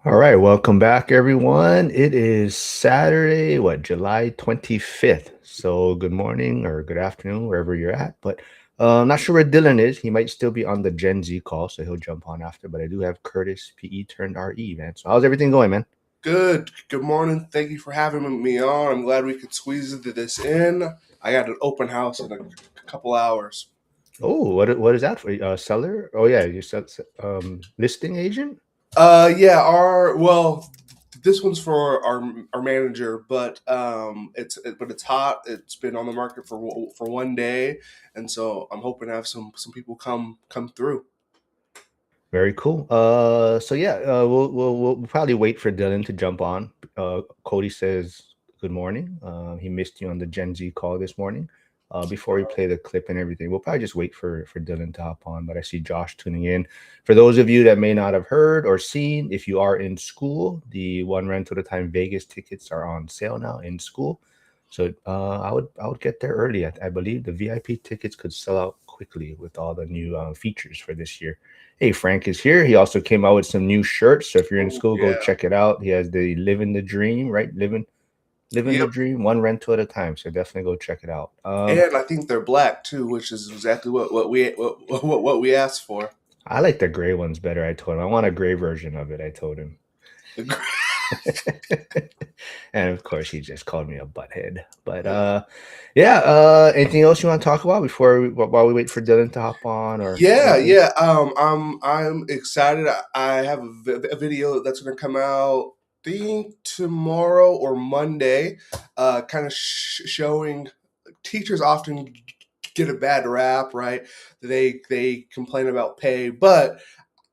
All right, welcome back, everyone. It is Saturday, July 25th. So, good morning or good afternoon, wherever you're at. But I'm not sure where Dylan is. He might still be on the Gen Z call, so he'll jump on after. But I do have Curtis, PE turned RE, man. So, how's everything going, man? Good. Good morning. Thank you for having me on. I'm glad we could squeeze this in. I got an open house in a couple hours. Oh, what is that for? Seller? Oh, yeah, you said listing agent? Yeah. This one's for our manager, but it's hot. It's been on the market for one day, and so I'm hoping to have some people come through. Very cool. So yeah, we'll probably wait for Dylan to jump on. Cody says good morning. He missed you on the Gen Z call this morning. Before we play the clip and everything, we'll probably just wait for Dylan to hop on. But I see Josh tuning in. For those of you that may not have heard or seen, if you are in school, the one rental at a time Vegas tickets are on sale now in school. So I would get there early. I believe the VIP tickets could sell out quickly with all the new features for this year. Hey, Frank is here. He also came out with some new shirts. So if you're in Oh school, go yeah. check it out. He has the Living the Dream, right? Living the Yep. Dream, one rental at a time. So definitely go check it out. And I think they're black too, which is exactly what we asked for. I like the gray ones better. I told him I want a gray version of it. I told him. And of course, he just called me a butthead. But yeah. Anything else you want to talk about while we wait for Dylan to hop on or Yeah, anything? yeah. I'm excited. I have a video that's going to come out. Think tomorrow or Monday. Kind of showing teachers often get a bad rap, right? They complain about pay, but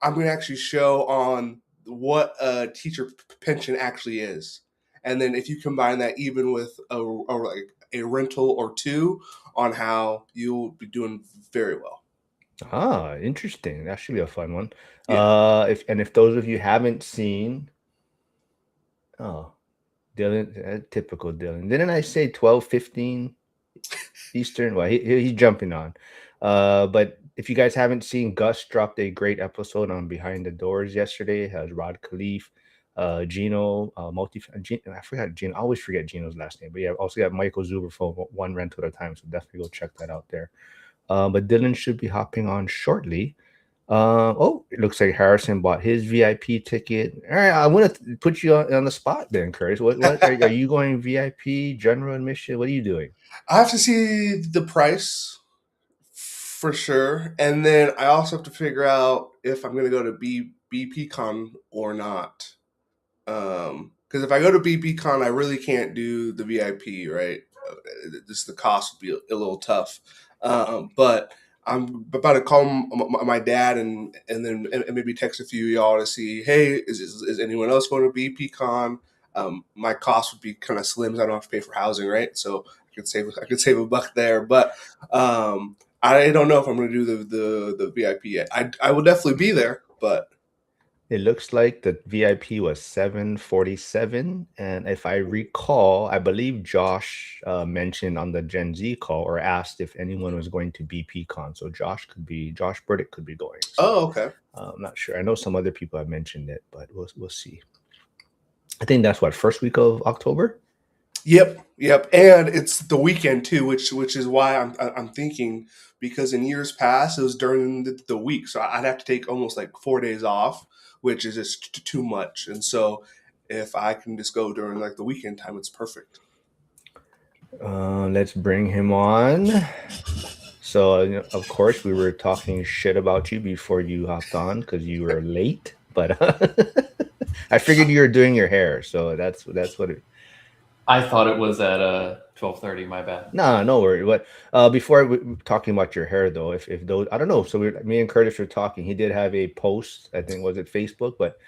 I'm going to actually show on what a teacher pension actually is, and then if you combine that even with like a rental or two, on how you'll be doing very well. Ah, interesting. That should be a fun one. Yeah. If those of you haven't seen, oh, Dylan, typical Dylan. Didn't I say 12:15 Eastern? Well, he's jumping on. But if you guys haven't seen, Gus dropped a great episode on Behind the Doors yesterday. It has Rod Khleif, Gino, I forgot Gino. I always forget Gino's last name. But yeah, also got Michael Zuber for one rental at a time. So definitely go check that out there. But Dylan should be hopping on shortly. Oh, it looks like Harrison bought his VIP ticket. All right, I want to put you on the spot then, Curtis. What are you going VIP, general admission? What are you doing? I have to see the price for sure, and then I also have to figure out if I'm going to go to BPCon or not. Because if I go to BPCon, I really can't do the VIP, right? Just the cost would be a little tough. But I'm about to call my dad and maybe text a few of y'all to see, hey, is anyone else going to BPCon? My cost would be kind of slim, 'cause I don't have to pay for housing, right? So I could save a buck there, but I don't know if I'm going to do the VIP yet. I will definitely be there, but It looks like the VIP was 747, and if I recall, I believe Josh mentioned on the Gen Z call or asked if anyone was going to BPCon. So Josh Burdick could be going. So oh, okay. I'm not sure. I know some other people have mentioned it, but we'll see. I think that's what first week of October. Yep, yep, and it's the weekend too, which is why I'm thinking, because in years past it was during the week, so I'd have to take almost like 4 days off, which is just too much. And so if I can just go during like the weekend time, it's perfect. Let's bring him on. So, of course, we were talking shit about you before you hopped on because you were late. But I figured you were doing your hair, so that's what it. I thought it was at 12:30. My bad. No, no worry. But before talking about your hair, though, if those, I don't know. So me and Curtis were talking. He did have a post. I think was it Facebook, but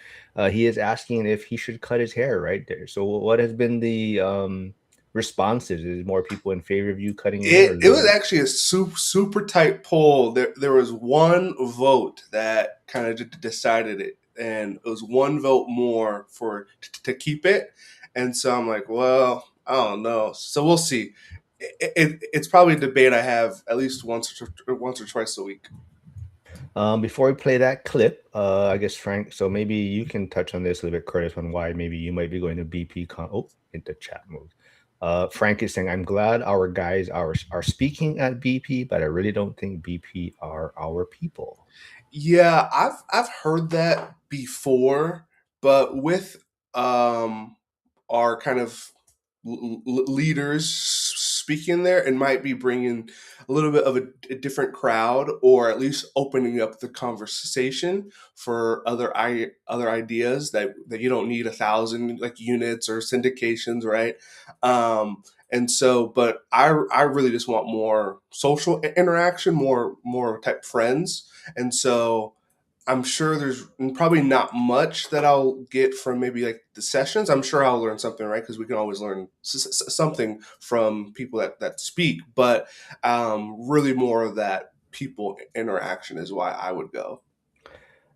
he is asking if he should cut his hair right there. So what has been the responses? Is more people in favor of you cutting your hair or It was leaving? actually a super tight poll. There was one vote that kind of decided it, and it was one vote more for to keep it. And so I'm like, well, I don't know. So we'll see. It's probably a debate I have at least once or twice a week. Before we play that clip, I guess Frank, so maybe you can touch on this a little bit, Curtis, on why maybe you might be going to BP Con. Oh, hit the chat mode. Frank is saying, I'm glad our guys are speaking at BP, but I really don't think BP are our people. Yeah, I've heard that before, but with our kind of leaders speaking there, it might be bringing a little bit of a different crowd, or at least opening up the conversation for other ideas that you don't need 1,000 like units or syndications, right? And so, but I really just want more social interaction, more type friends, and so I'm sure there's probably not much that I'll get from maybe like the sessions. I'm sure I'll learn something, right? Because we can always learn something from people that speak. But really, more of that people interaction is why I would go.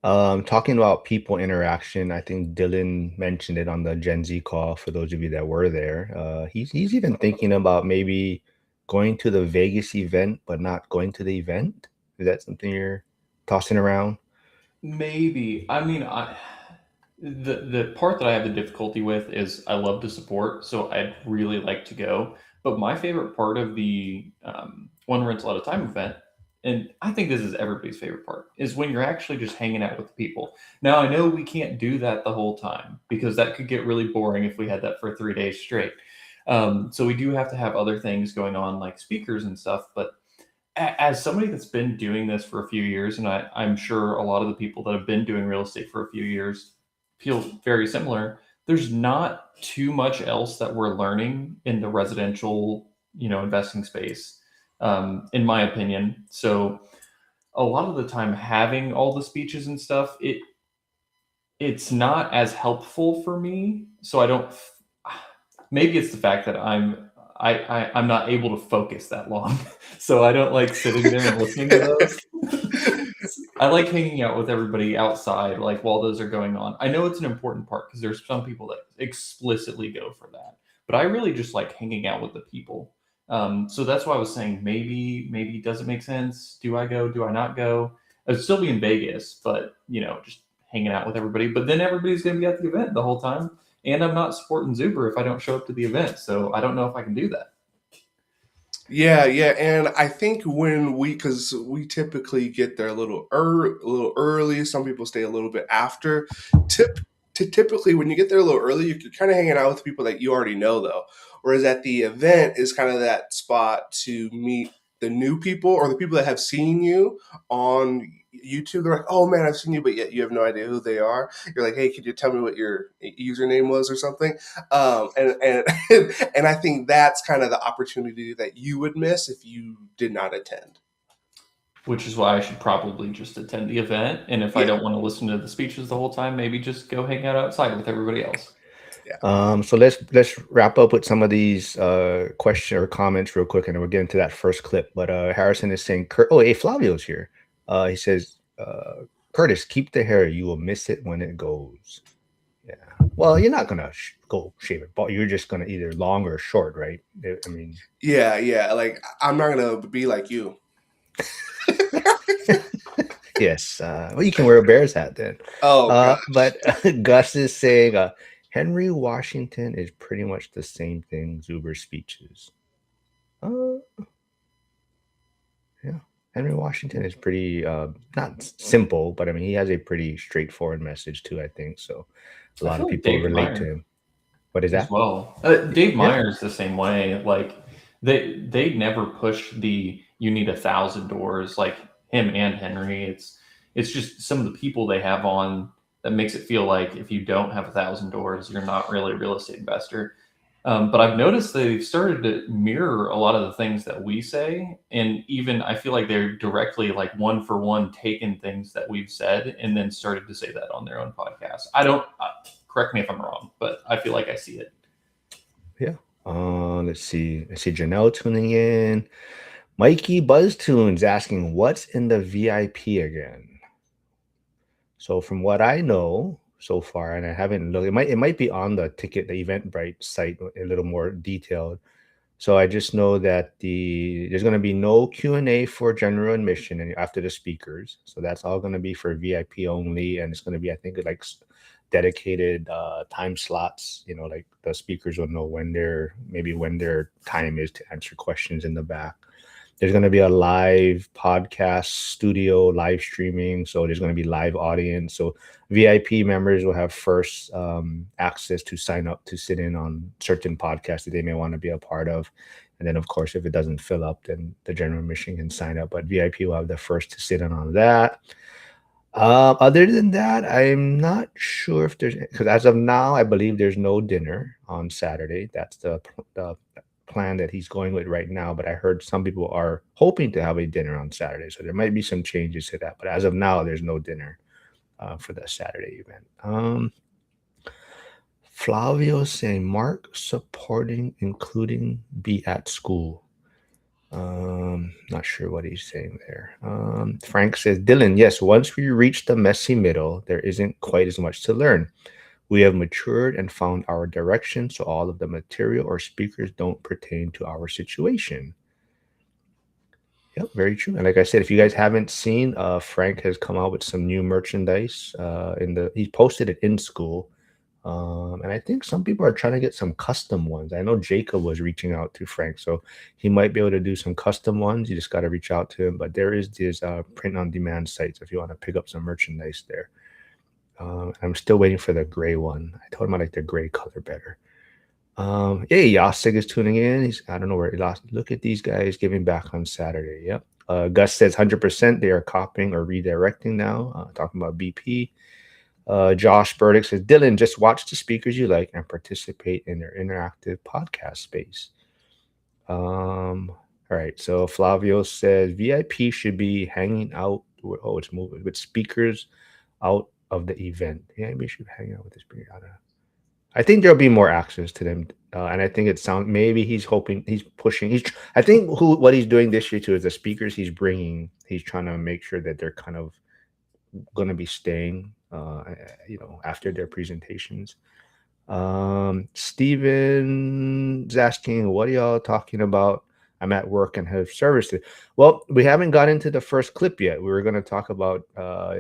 Talking about people interaction, I think Dylan mentioned it on the Gen Z call for those of you that were there. He's even thinking about maybe going to the Vegas event, but not going to the event. Is that something you're tossing around? Maybe. I mean, the part that I have the difficulty with is I love to support, so I'd really like to go. But my favorite part of the one rental at a time event, and I think this is everybody's favorite part, is when you're actually just hanging out with the people. Now I know we can't do that the whole time because that could get really boring if we had that for 3 days straight. So we do have to have other things going on like speakers and stuff. But as somebody that's been doing this for a few years, and I'm sure a lot of the people that have been doing real estate for a few years feel very similar. There's not too much else that we're learning in the residential, investing space, in my opinion. So a lot of the time, having all the speeches and stuff, it's not as helpful for me. So I don't. Maybe it's the fact that I'm not able to focus that long, so I don't like sitting there and listening to those. I like hanging out with everybody outside, like while those are going on. I know it's an important part because there's some people that explicitly go for that, but I really just like hanging out with the people. So that's why I was saying maybe does it make sense? Do I go? Do I not go? I'd still be in Vegas, but just hanging out with everybody. But then everybody's going to be at the event the whole time, and I'm not supporting Zuber if I don't show up to the event. So I don't know if I can do that. Yeah, yeah, and I think because we typically get there a little early. Some people stay a little bit after. Typically, when you get there a little early, you're kind of hanging out with people that you already know, though. Whereas at the event is kind of that spot to meet the new people or the people that have seen you on YouTube. They're like, "Oh man, I've seen you," but yet you have no idea who they are. You're like, "Hey, could you tell me what your username was or something?" And and I think that's kind of the opportunity that you would miss if you did not attend. Which is why I should probably just attend the event. And if I don't want to listen to the speeches the whole time, maybe just go hang out outside with everybody else. So let's wrap up with some of these question or comments real quick, and then we'll get into that first clip. But Harrison is saying, hey, Flavio's here. He says, Curtis, keep the hair. You will miss it when it goes. Yeah. Well, you're not gonna go shave it, but you're just gonna either long or short, right? I mean. Yeah. Like I'm not gonna be like you. Yes. Well, you can wear a Bears hat then. But Gus is saying Henry Washington is pretty much the same thing Zuber's speeches. Yeah. Henry Washington is pretty not simple, but I mean he has a pretty straightforward message too, I think. So a lot of people relate to him. What is that? As well. Dave Meyer's the same way. Like they never push the you need 1,000 doors like him and Henry. It's just some of the people they have on that makes it feel like if you don't have 1,000 doors, you're not really a real estate investor. But I've noticed they've started to mirror a lot of the things that we say, and even I feel like they're directly like one for one taken things that we've said and then started to say that on their own podcast. I don't correct me if I'm wrong, but I feel like I see it. Yeah. Let's see. I see Janelle tuning in. Mikey BuzzTunes asking, what's in the VIP again? So from what I know so far, and I haven't looked, it might be on the Eventbrite site a little more detailed. So I just know that there's going to be no Q&A for general admission and after the speakers. So that's all going to be for VIP only, and it's going to be, I think, like dedicated time slots. Like the speakers will know when their time is to answer questions in the back. There's going to be a live podcast studio live streaming, so there's going to be live audience. So VIP members will have first access to sign up to sit in on certain podcasts that they may want to be a part of. And then, of course, if it doesn't fill up, then the general admission can sign up. But VIP will have the first to sit in on that. Other than that, I'm not sure if there's, because as of now, I believe there's no dinner on Saturday. That's the plan that he's going with right now. But I heard some people are hoping to have a dinner on Saturday, so there might be some changes to that. But as of now, there's no dinner for the Saturday event. Flavio saying Mark supporting, including be at school. Not sure what he's saying there. Frank says, Dylan, yes, once we reach the messy middle, there isn't quite as much to learn. We have matured and found our direction, so all of the material or speakers don't pertain to our situation. Yep, very true. And like I said, if you guys haven't seen, Frank has come out with some new merchandise. He posted it in school. And I think some people are trying to get some custom ones. I know Jacob was reaching out to Frank, so he might be able to do some custom ones. You just got to reach out to him. But there is this print on demand sites if you want to pick up some merchandise there. I'm still waiting for the gray one. I told him I like the gray color better. Hey, Yasig is tuning in. I don't know where he lost. Look at these guys giving back on Saturday. Yep. Gus says 100% they are copying or redirecting now. Talking about BP. Josh Burdick says, Dylan, just watch the speakers you like and participate in their interactive podcast space. All right. So Flavio says VIP should be hanging out. It's moving with speakers out of the event. Yeah, maybe should hang out with the speaker. I think there'll be more access to them. And I think maybe he's hoping, I think what he's doing this year too is the speakers he's bringing, he's trying to make sure that they're kind of going to be staying after their presentations. Steven's asking, what are y'all talking about? I'm at work and have services. Well, we haven't got into the first clip yet. We were going to talk about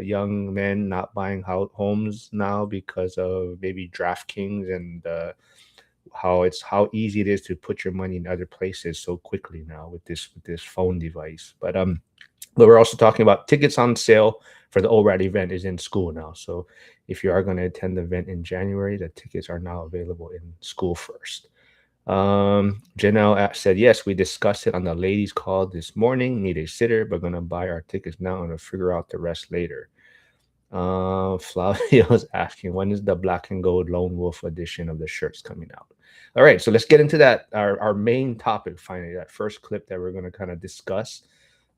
young men not buying homes now because of maybe DraftKings and how easy it is to put your money in other places so quickly now with this phone device. But we're also talking about tickets on sale for the ORAD event is in school now. So if you are going to attend the event in January, the tickets are now available in school first. Janelle said, yes, we discussed it on the ladies' call this morning. Need a sitter, but going to buy our tickets now and we'll figure out the rest later. Flavio's asking, when is the black and gold Lone Wolf edition of the shirts coming out? All right, so let's get into that. Our main topic, finally, that first clip that we're going to kind of discuss.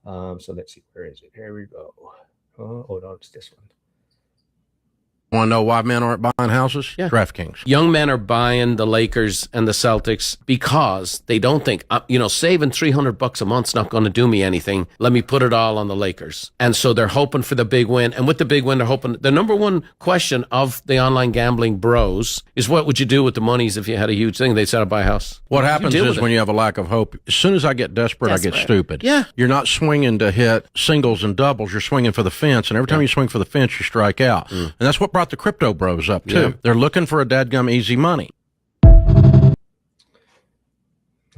So let's see, where is it? Here we go. Oh no, it's this one. Want to know why men aren't buying houses? Yeah. DraftKings. Young men are buying the Lakers and the Celtics because they don't think, saving $300 a month's not going to do me anything. Let me put it all on the Lakers. And so they're hoping for the big win. And with the big win, they're hoping. The number one question of the online gambling bros is, what would you do with the monies if you had a huge thing? They said, I'd buy a house. What happens is when you have a lack of hope, as soon as I get desperate, I get stupid. Yeah. You're not swinging to hit singles and doubles. You're swinging for the fence. And every time you swing for the fence, you strike out. And that's what brought the crypto bros up too. Yeah. They're looking for a dadgum easy money.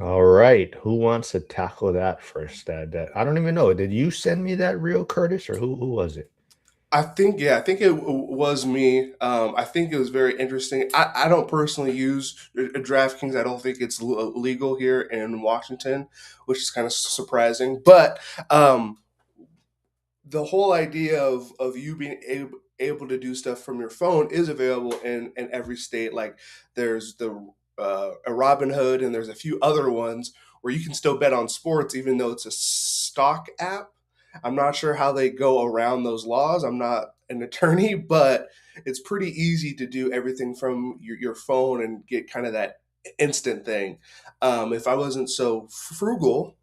All right, who wants to tackle that first? That I don't even know. Did you send me that reel, Curtis, or who was it? I think it was me. I think it was very interesting. I don't personally use DraftKings. I don't think it's legal here in Washington, which is kind of surprising. But the whole idea of you being able to do stuff from your phone is available in every state. Like there's a Robinhood, and there's a few other ones where you can still bet on sports even though it's a stock app. I'm not sure how they go around those laws. I'm not an attorney, but it's pretty easy to do everything from your phone and get kind of that instant thing. If I wasn't so frugal,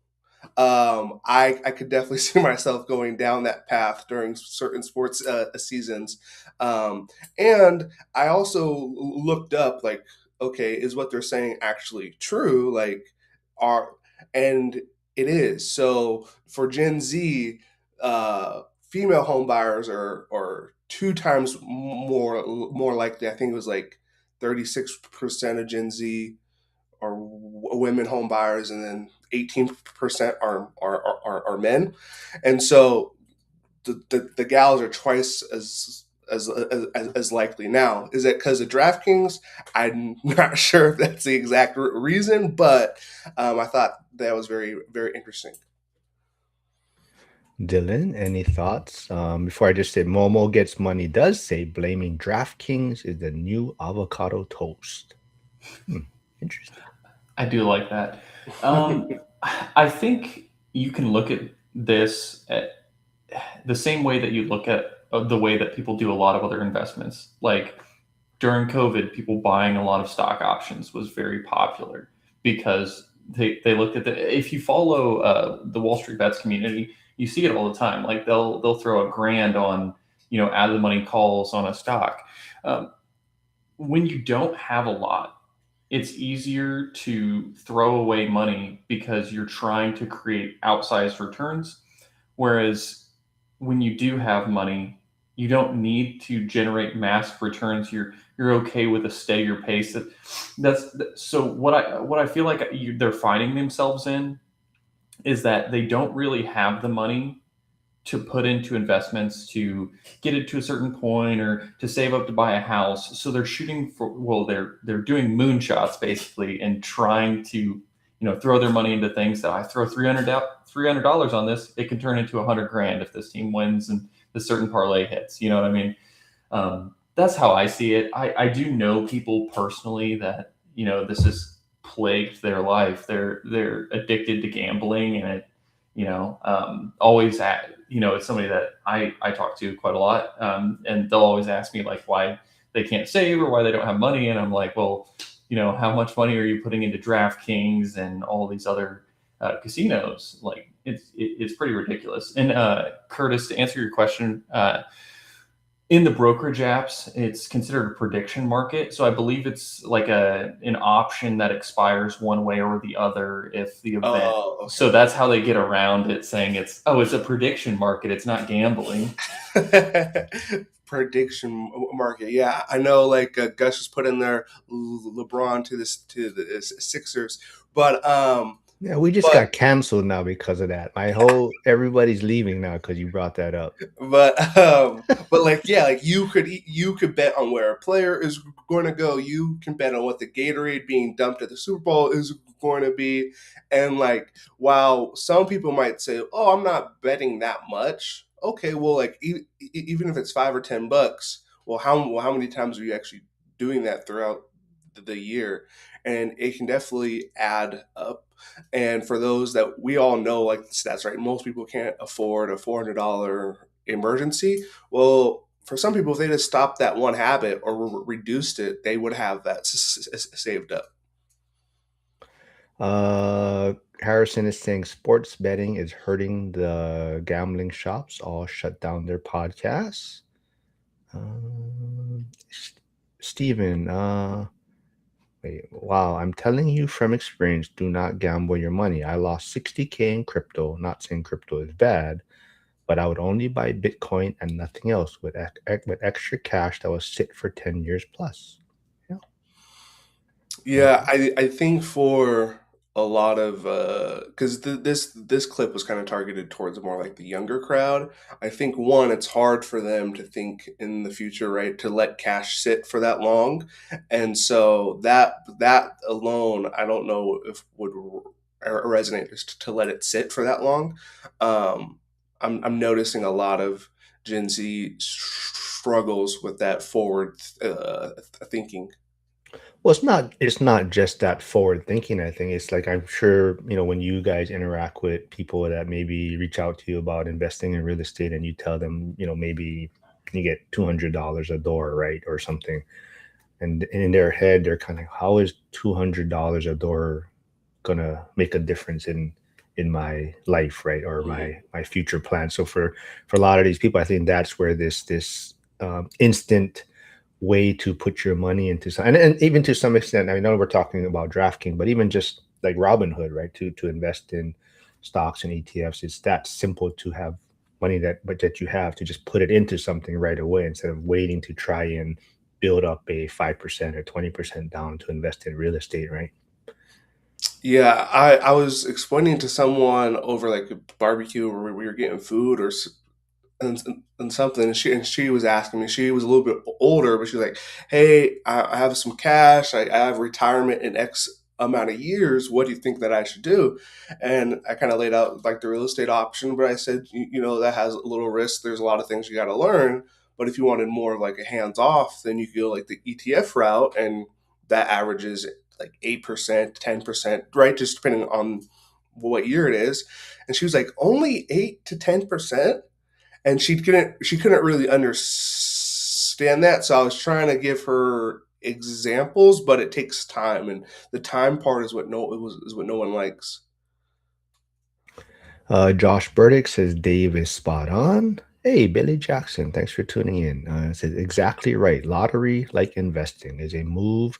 I could definitely see myself going down that path during certain sports seasons. And I also looked up, like, okay, is what they're saying actually true? Like, are, and it is. So for Gen Z, female home buyers are 2 times more likely. I think it was like 36% of Gen Z are women home buyers, and then 18% are men. And so the gals are twice as likely. Now, is it because of DraftKings? I'm not sure if that's the exact reason, but I thought that was very, very interesting. Dylan, any thoughts? Before I just say Momo Gets Money does say blaming DraftKings is the new avocado toast. Interesting. I do like that. I think you can look at this at the same way that you look at the way that people do a lot of other investments. Like during COVID, people buying a lot of stock options was very popular because they looked at if you follow the Wall Street Bets community, you see it all the time. Like they'll throw $1,000 on, out of the money calls on a stock. When you don't have a lot, it's easier to throw away money because you're trying to create outsized returns. Whereas when you do have money, you don't need to generate massive returns. You're okay with a steadier pace. So what I feel like they're finding themselves in is that they don't really have the money to put into investments to get it to a certain point or to save up to buy a house. So they're shooting for, they're doing moonshots basically and trying to, throw their money into things that I throw $300 on this, it can turn into $100,000 if this team wins and the certain parlay hits. You know what I mean? That's how I see it. I do know people personally that, this has plagued their life. They're addicted to gambling, and it, always at, it's somebody that I talk to quite a lot. And they'll always ask me like why they can't save or why they don't have money. And I'm like, well, how much money are you putting into DraftKings and all these other casinos? Like it's pretty ridiculous. And Curtis, to answer your question, in the brokerage apps, it's considered a prediction market. So I believe it's like an option that expires one way or the other if the event. Oh, okay. So that's how they get around it, saying it's a prediction market. It's not gambling. Prediction market. Yeah, I know. Like Gus just put in there LeBron to the Sixers, but Yeah, we just got canceled now because of that. Everybody's leaving now because you brought that up. But like, yeah, like you could bet on where a player is going to go. You can bet on what the Gatorade being dumped at the Super Bowl is going to be. And like, while some people might say, "Oh, I'm not betting that much." Okay, well, like even if it's $5 or $10, well, how many times are you actually doing that throughout the year? And it can definitely add up. And for those that we all know, like the stats, right? Most people can't afford a $400 emergency. Well, for some people, if they just stopped that one habit or reduced it, they would have that saved up. Harrison is saying sports betting is hurting the gambling shops. All shut down their podcasts. Steven, wow, I'm telling you from experience, do not gamble your money. I lost $60,000 in crypto. Not saying crypto is bad, but I would only buy Bitcoin and nothing else with extra cash that was sit for 10 years plus. Yeah, I think for a lot of because this clip was kind of targeted towards more like the younger crowd. I think one, it's hard for them to think in the future, right, to let cash sit for that long, and so that alone, I don't know if would resonate just to let it sit for that long. I'm noticing a lot of Gen Z struggles with that forward thinking. Well, it's not just that forward thinking. I think it's like, I'm sure, when you guys interact with people that maybe reach out to you about investing in real estate and you tell them, maybe you get $200 a door, right? Or something. And in their head, they're kind of, how is $200 a door going to make a difference in my life, right? Or my future plans. So for a lot of these people, I think that's where this instant way to put your money into something, and even to some extent, I know we're talking about DraftKings, but even just like Robinhood, right? To invest in stocks and ETFs. It's that simple to have money that you have to just put it into something right away instead of waiting to try and build up a 5% or 20% down to invest in real estate, right? Yeah, I was explaining to someone over like a barbecue where we were getting food and something, and she was asking me. She was a little bit older, but she's like, "Hey, I have some cash. I have retirement in X amount of years. What do you think that I should do?" And I kind of laid out like the real estate option, but I said, you know, that has a little risk. There's a lot of things you got to learn. But if you wanted more of like a hands off, then you could go like the ETF route, and that averages like 8%, 10%, right? Just depending on what year it is. And she was like, only 8 to 10%, and she couldn't really understand that. So I was trying to give her examples, but it takes time, and the time part is what no one likes. Josh Burdick says Dave is spot on. Hey, Billy Jackson, thanks for tuning in. Says exactly right. Lottery, like investing, is a move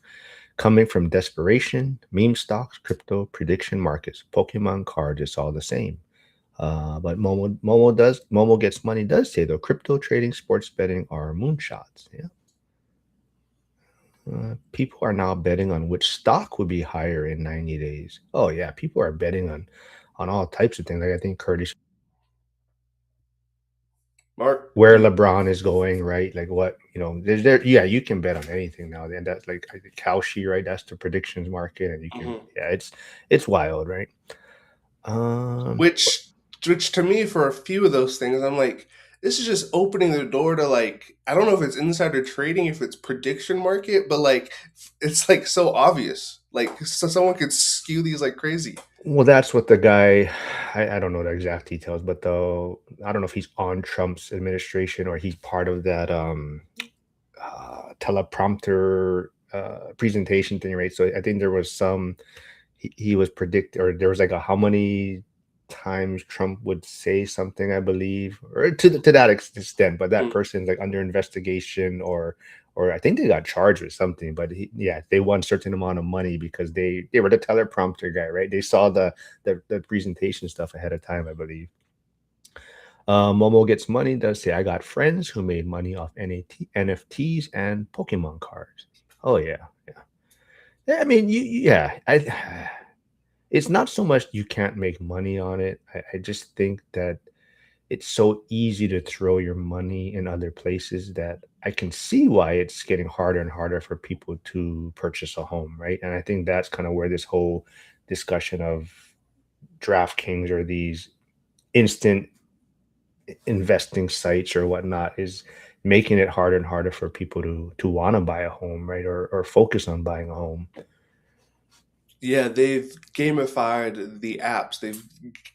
coming from desperation. Meme stocks, crypto, prediction markets, Pokemon cards, it's all the same. But Momo gets money does say though crypto trading, sports betting are moonshots. Yeah. People are now betting on which stock would be higher in 90 days. Oh yeah, people are betting on all types of things. Like I think Curtis, Mark, where LeBron is going, right? Like what there's there. Yeah, you can bet on anything now. And that's like Kalshi, right? That's the predictions market, and you can yeah, it's wild, right? which to me, for a few of those things, I'm like, this is just opening the door to like, I don't know if it's insider trading, if it's prediction market, but like it's like so obvious. Like so someone could skew these like crazy. Well, that's what the guy, I don't know the exact details, but though I don't know if he's on Trump's administration or he's part of that teleprompter presentation thing, right? So I think there was some, he was predicted, or there was like a how many times Trump would say something, I believe, or to that extent, but that person's like under investigation or I think they got charged with something, but yeah, they won a certain amount of money because they were the teleprompter guy, right? They saw the presentation stuff ahead of time, I believe. Momo gets money does say I got friends who made money off NFTs and Pokemon cards. Oh yeah, yeah. I mean, it's not so much you can't make money on it. I just think that it's so easy to throw your money in other places that I can see why it's getting harder and harder for people to purchase a home, right? And I think that's kind of where this whole discussion of DraftKings or these instant investing sites or whatnot is making it harder and harder for people to want to buy a home, right? Or focus on buying a home. Yeah, they've gamified the apps. They've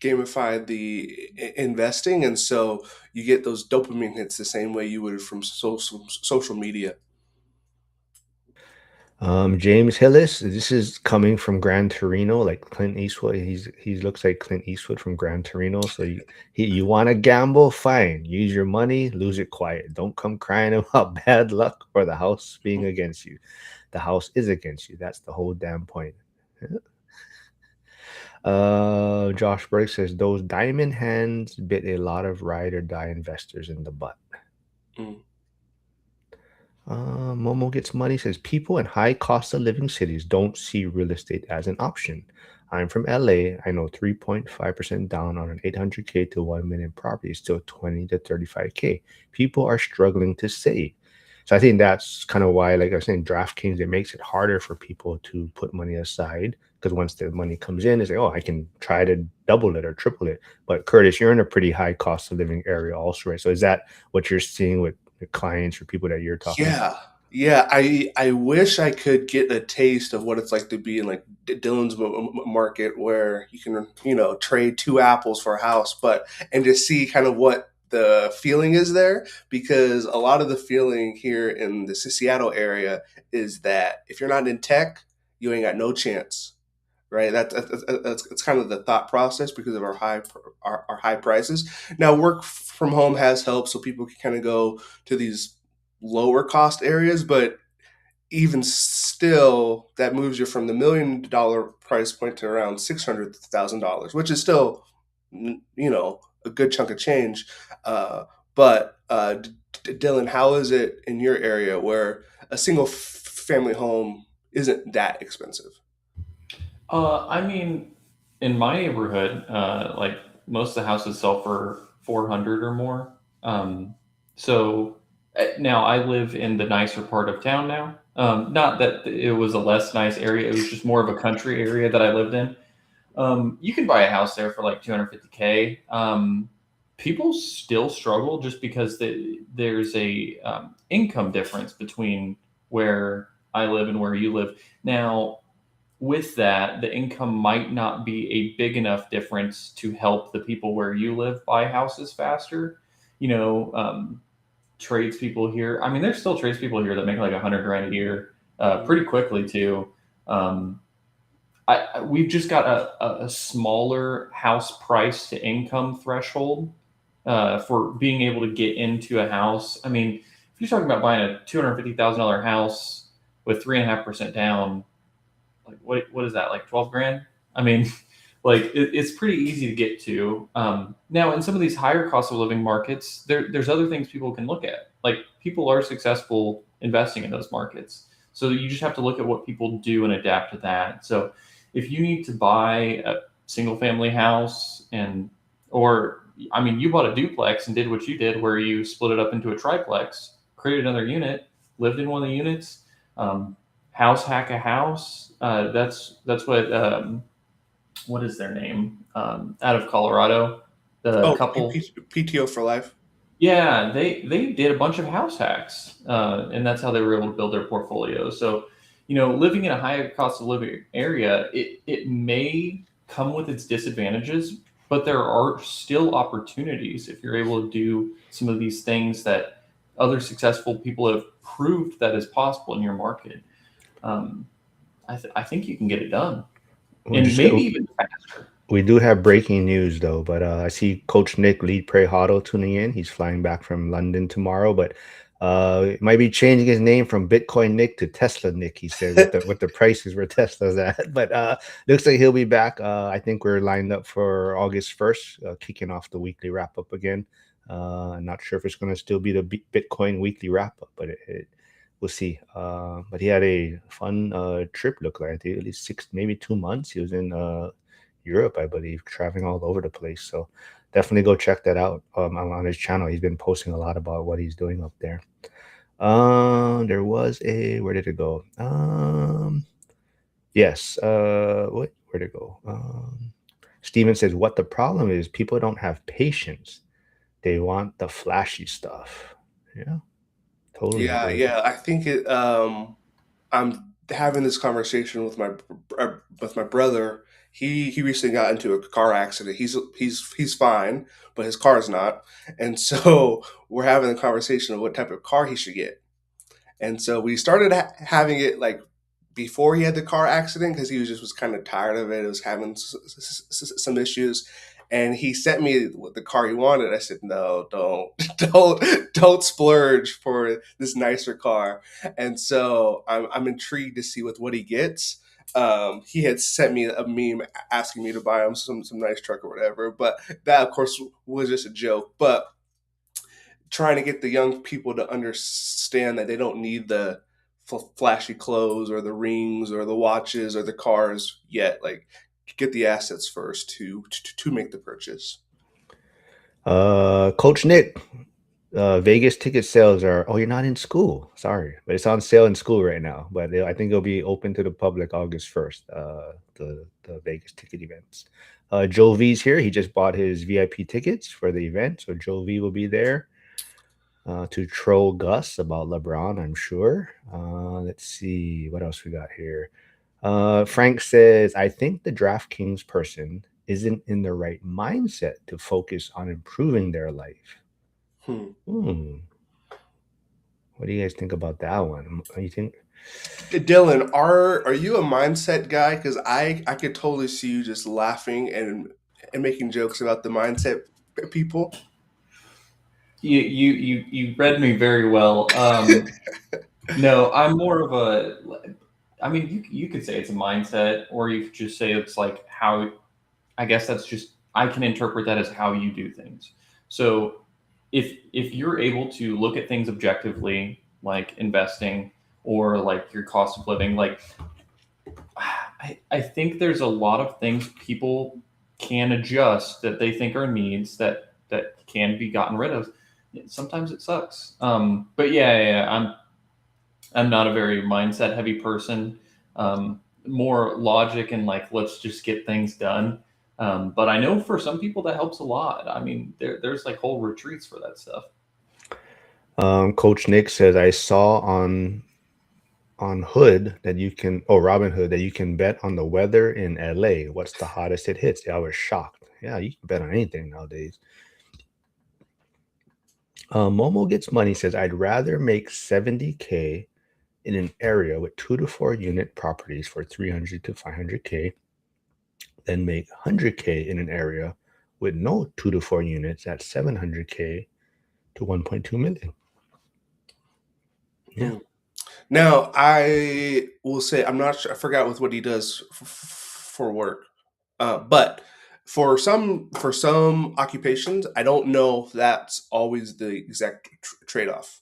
gamified the investing, and so you get those dopamine hits the same way you would from social media. James Hillis, this is coming from Gran Torino, like Clint Eastwood. He looks like Clint Eastwood from Gran Torino. So you want to gamble? Fine. Use your money, lose it quiet. Don't come crying about bad luck or the house being against you. The house is against you. That's the whole damn point. Josh Burke says those diamond hands bit a lot of ride or die investors in the butt. Momo gets money says people in high cost of living cities don't see real estate as an option. I'm from LA. I know 3.5% down on an 800K to 1 million property is still 20 to 35K. People are struggling to save. So I think that's kind of why, like I was saying, DraftKings, it makes it harder for people to put money aside because once the money comes in, they say, oh, I can try to double it or triple it. But Curtis, you're in a pretty high cost of living area also, right? So is that what you're seeing with the clients or people that you're talking to? Yeah. I wish I could get a taste of what it's like to be in like Dylan's market where you can, trade two apples for a house, and to see kind of what the feeling is there, because a lot of the feeling here in the Seattle area is that if you're not in tech, you ain't got no chance. Right, that's kind of the thought process because of our high prices. Now, work from home has helped, so people can kind of go to these lower cost areas, but even still, that moves you from the $1 million price point to around $600,000, which is still, a good chunk of change. But Dylan, how is it in your area where a single family home isn't that expensive? I mean, in my neighborhood, like most of the houses sell for 400 or more. So now I live in the nicer part of town now. Not that it was a less nice area; it was just more of a country area that I lived in. You can buy a house there for like 250K. People still struggle just because there's a income difference between where I live and where you live. Now, with that, the income might not be a big enough difference to help the people where you live buy houses faster. You know, tradespeople here. I mean, there's still tradespeople here that make like 100 grand a year, pretty quickly too. Um, we've just got a smaller house price to income threshold for being able to get into a house. I mean, if you're talking about buying a $250,000 house with 3.5% down, like what is that, like 12 grand? I mean, like it's pretty easy to get to. Now, in some of these higher cost of living markets, there's other things people can look at. Like people are successful investing in those markets. So you just have to look at what people do and adapt to that. So if you need to buy a single family house or I mean, you bought a duplex and did what you did where you split it up into a triplex, created another unit, lived in one of the units, um, house hack a house. That's what is their name? Out of Colorado, the Oh, couple. PTO for life. Yeah, they did a bunch of house hacks, and that's how they were able to build their portfolio. So, living in a higher cost of living area, it may come with its disadvantages, but there are still opportunities if you're able to do some of these things that other successful people have proved that is possible in your market. Um, I think you can get it done, Well, and just maybe even faster. we do have breaking news though, but I see Coach Nick Lee Prehado tuning in. He's flying back from London tomorrow, but it might be changing his name from Bitcoin Nick to Tesla Nick. He said with the prices where Tesla's at, but looks like he'll be back. I think we're lined up for August 1st, kicking off the weekly wrap up again. I'm not sure if it's going to still be the Bitcoin weekly wrap up, but we'll see. But he had a fun trip. Look like I think at least 6, maybe 2 months. He was in Europe, I believe, traveling all over the place. So definitely go check that out on his channel. He's been posting a lot about what he's doing up there. There was where did it go? Yes. Where'd it go? Steven says, what the problem is, people don't have patience. They want the flashy stuff. Yeah, totally. Yeah. I think I'm having this conversation with my brother. He recently got into a car accident. He's fine, but his car is not. And so we're having a conversation of what type of car he should get. And so we started having it like before he had the car accident because he was kind of tired of it. It was having some issues, and he sent me the car he wanted. I said, "No, don't, don't splurge for this nicer car." And so I'm intrigued to see what he gets. He had sent me a meme asking me to buy him some nice truck or whatever, but that of course was just a joke. But trying to get the young people to understand that they don't need the flashy clothes or the rings or the watches or the cars yet. Like, get the assets first to make the purchase. Coach Nick, Vegas ticket sales are. Oh, you're not in school. Sorry, but it's on sale in school right now. But I think it'll be open to the public August 1st. The Vegas ticket events. Joe V's here. He just bought his VIP tickets for the event, so Joe V will be there to troll Gus about LeBron, I'm sure. Let's see what else we got here. Frank says, I think the DraftKings person isn't in the right mindset to focus on improving their life. What do you guys think about that one? What do you think? Dylan, are you a mindset guy? Because I could totally see you just laughing and making jokes about the mindset people. You read me very well. No, I'm more of a. I mean, you could say it's a mindset, or you could just say it's like how. I guess that's just I can interpret that as how you do things. So if you're able to look at things objectively, like investing or like your cost of living, like I think there's a lot of things people can adjust that they think are needs that can be gotten rid of. Sometimes it sucks. But yeah, I'm not a very mindset heavy person. More logic and like let's just get things done. But I know for some people that helps a lot. I mean, there's like whole retreats for that stuff. Coach Nick says I saw on Hood that you can, oh, Robin Hood, that you can bet on the weather in LA. What's the hottest it hits? Yeah, I was shocked. Yeah, you can bet on anything nowadays. Momo Gets Money says I'd rather make 70K in an area with 2 to 4 unit properties for 300 to 500K than make 100K in an area with no 2 to 4 units at 700K to 1.2 million. Yeah. Now, I will say I'm not sure. I forgot with what he does for work, but for some occupations, I don't know if that's always the exact trade off.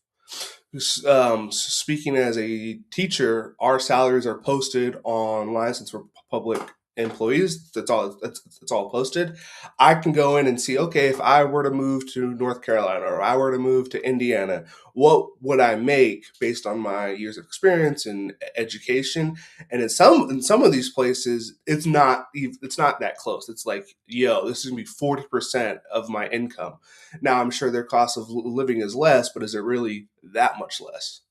Speaking as a teacher, our salaries are posted online since we're public employees. That's all posted. I can go in and see, okay, if I were to move to North Carolina or I were to move to Indiana, what would I make based on my years of experience and education? And in some of these places, it's not that close. It's like, yo, this is gonna be 40% of my income. Now I'm sure their cost of living is less, but is it really that much less?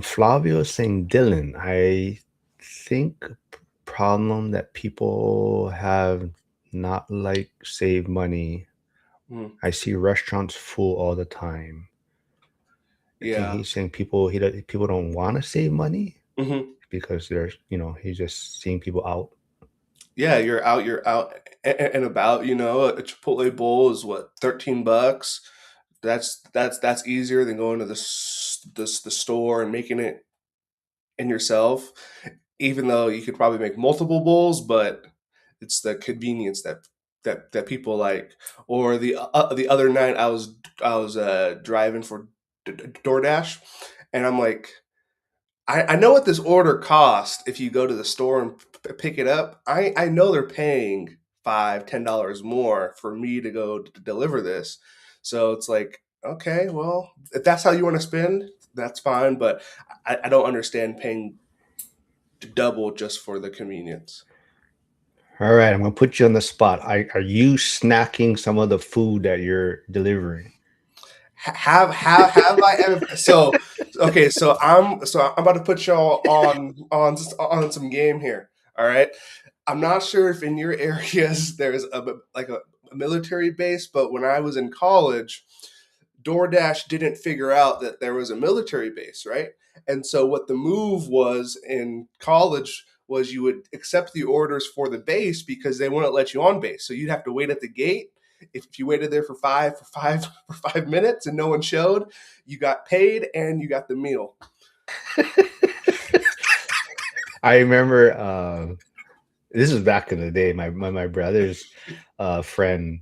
Flavio is saying, Dylan, I think problem that people have not like save money. Mm, I see restaurants full all the time. I think yeah. he's saying people don't want to save money Hmm. because there's he's just seeing people out. Yeah, you're out and about. A Chipotle bowl is what, $13. That's easier than going to the store and making it in yourself. Even though you could probably make multiple bowls, but it's the convenience that people like. Or the other night, I was driving for DoorDash, and I'm like, I know what this order cost if you go to the store and pick it up. I know they're paying $5-10 more for me to go to deliver this. So it's like, okay, well, if that's how you want to spend, that's fine. But I don't understand paying double just for the convenience. All right, I'm gonna put you on the spot. Are you snacking some of the food that you're delivering? Have I ever? So okay, so I'm about to put y'all on some game here. All right, I'm not sure if in your areas there's a military base, but when I was in college, DoorDash didn't figure out that there was a military base, right? And so what the move was in college was you would accept the orders for the base because they wouldn't let you on base. So you'd have to wait at the gate. If you waited there for 5 minutes and no one showed, you got paid and you got the meal. I remember this is back in the day. My brother's friend,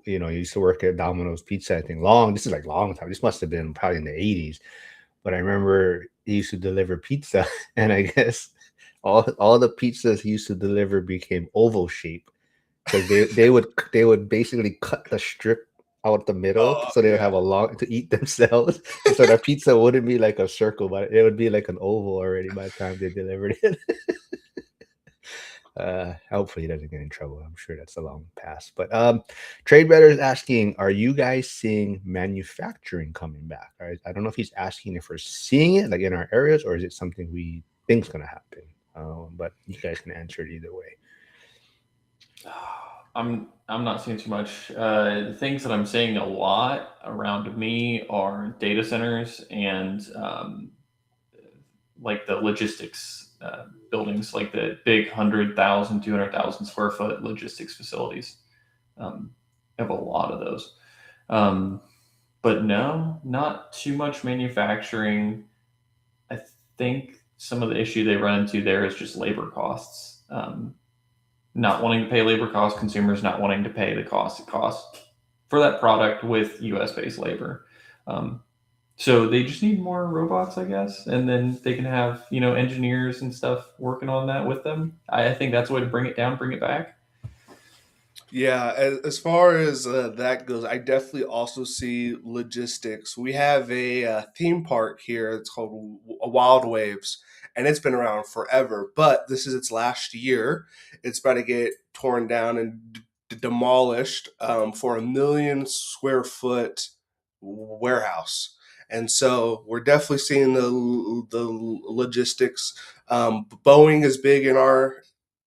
he used to work at Domino's Pizza. I think this is like long time. This must have been probably in the 80s. But I remember he used to deliver pizza, and I guess all the pizzas he used to deliver became oval shape because they would basically cut the strip out the middle, Oh so they would yeah. have a long to eat themselves. And so the pizza wouldn't be like a circle, but it would be like an oval already by the time they delivered it. Hopefully he doesn't get in trouble. I'm sure that's a long pass. But Trade Better is asking, are you guys seeing manufacturing coming back? All right. I don't know if he's asking if we're seeing it like in our areas or is it something we think is going to happen. But you guys can answer it either way. I'm not seeing too much. The things that I'm seeing a lot around me are data centers and like the logistics buildings, like the big 100,000, 200,000 square foot logistics facilities. I have a lot of those. But no, not too much manufacturing. I think some of the issue they run into there is just labor costs. Not wanting to pay labor costs, consumers not wanting to pay the cost it costs for that product with US based labor. So they just need more robots, I guess, and then they can have engineers and stuff working on that with them. I think that's the way to bring it down, bring it back. Yeah, as far as that goes, I definitely also see logistics. We have a theme park here. It's called Wild Waves, and it's been around forever. But this is its last year. It's about to get torn down and demolished for 1 million square foot warehouse. And so we're definitely seeing the logistics. Boeing is big in our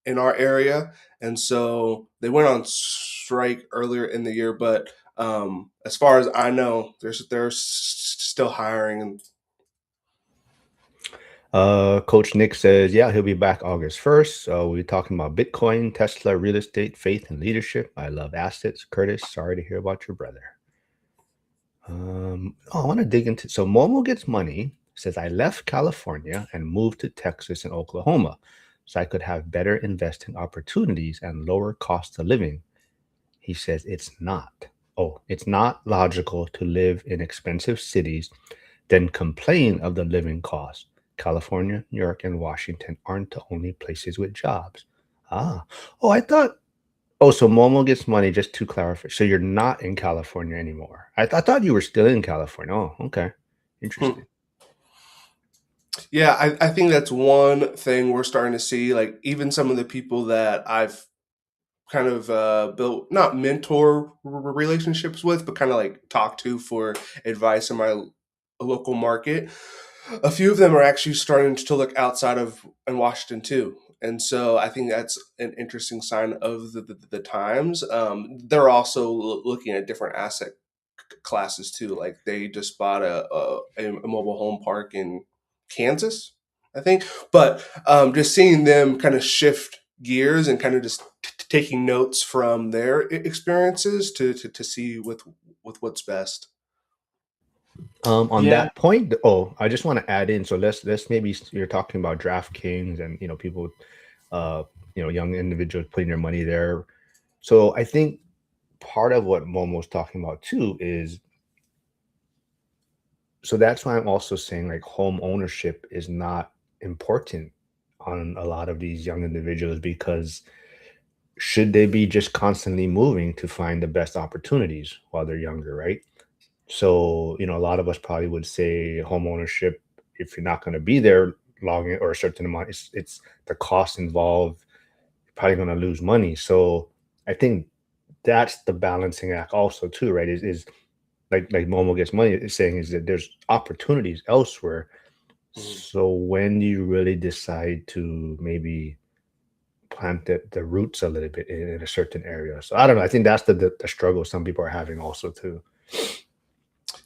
area, and so they went on strike earlier in the year. But as far as I know, they're still hiring. And Coach Nick says, yeah, he'll be back August 1st. So we're talking about Bitcoin, Tesla, real estate, faith, and leadership. I love assets. Curtis, sorry to hear about your brother. I want to dig into. So Momo Gets Money says, I left California and moved to Texas and Oklahoma so I could have better investing opportunities and lower cost of living. He says it's not logical to live in expensive cities, then complain of the living cost. California, New York, and Washington aren't the only places with jobs. I thought. Oh, so Momo Gets Money, just to clarify. So you're not in California anymore. I thought you were still in California. Oh, okay. Interesting. Yeah, I think that's one thing we're starting to see. Like even some of the people that I've kind of built not mentor relationships with, but kind of like talk to for advice in my local market. A few of them are actually starting to look outside of in Washington too. And so I think that's an interesting sign of the times. They're also looking at different asset classes too. Like they just bought a mobile home park in Kansas, I think. But just seeing them kind of shift gears and kind of just taking notes from their experiences to see with what's best. On Yeah. that point, I just want to add in. So let's maybe you're talking about DraftKings and people, young individuals putting their money there. So I think part of what Momo's talking about too is, so that's why I'm also saying like home ownership is not important on a lot of these young individuals, because should they be just constantly moving to find the best opportunities while they're younger, right? So, a lot of us probably would say home ownership, if you're not going to be there long or a certain amount, it's the cost involved, you're probably going to lose money. So I think that's the balancing act also too, right? Is like Momo Gets Money is saying, is that there's opportunities elsewhere. So when do you really decide to maybe plant the roots a little bit in a certain area? So I don't know. I think that's the struggle some people are having also too.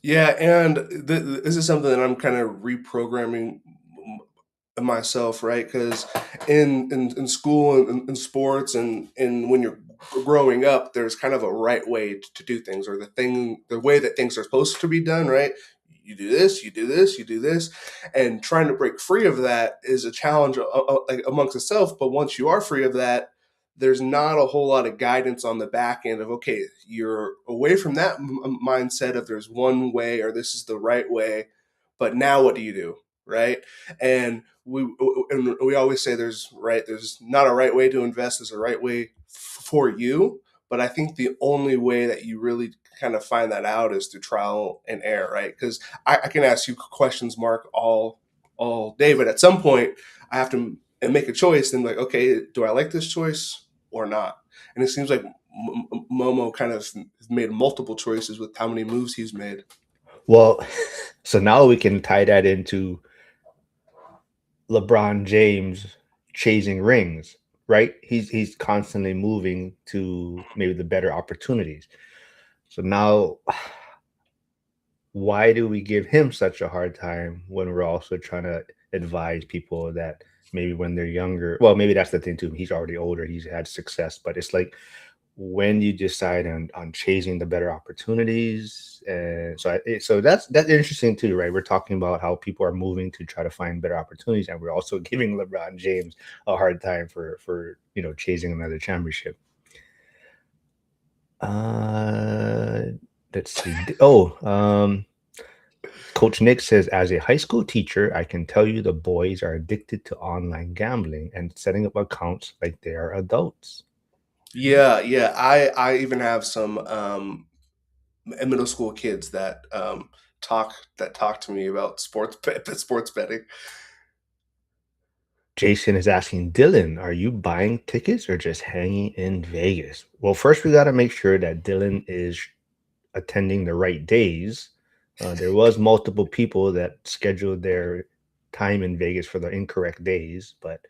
Yeah, and this is something that I'm kind of reprogramming myself, right? Because in school and in sports and when you're growing up, there's kind of a right way to do things, or the way that things are supposed to be done, right? You do this, you do this, you do this, and trying to break free of that is a challenge like amongst itself. But once you are free of that, there's not a whole lot of guidance on the back end of, okay, you're away from that mindset of there's one way or this is the right way, but now what do you do, right? And we always say there's not a right way to invest, there's a right way for you. But I think the only way that you really kind of find that out is through trial and error, right? Because I can ask you questions, Mark, all day, but at some point I have to make a choice and like, okay, do I like this choice or not? And it seems like Momo kind of made multiple choices with how many moves he's made. Well, so now we can tie that into LeBron James chasing rings, right? He's constantly moving to maybe the better opportunities. So now, why do we give him such a hard time when we're also trying to advise people that maybe when they're younger, well, maybe that's the thing too. He's already older, he's had success, but it's like, when you decide on chasing the better opportunities. And so that's interesting too, right? We're talking about how people are moving to try to find better opportunities, and we're also giving LeBron James a hard time for chasing another championship. Let's see. Coach Nick says, as a high school teacher, I can tell you the boys are addicted to online gambling and setting up accounts like they are adults. Yeah, yeah. I even have some middle school kids that talk to me about sports betting. Jason is asking, Dylan, are you buying tickets or just hanging in Vegas? Well, first we got to make sure that Dylan is attending the right days. There was multiple people that scheduled their time in Vegas for the incorrect days. But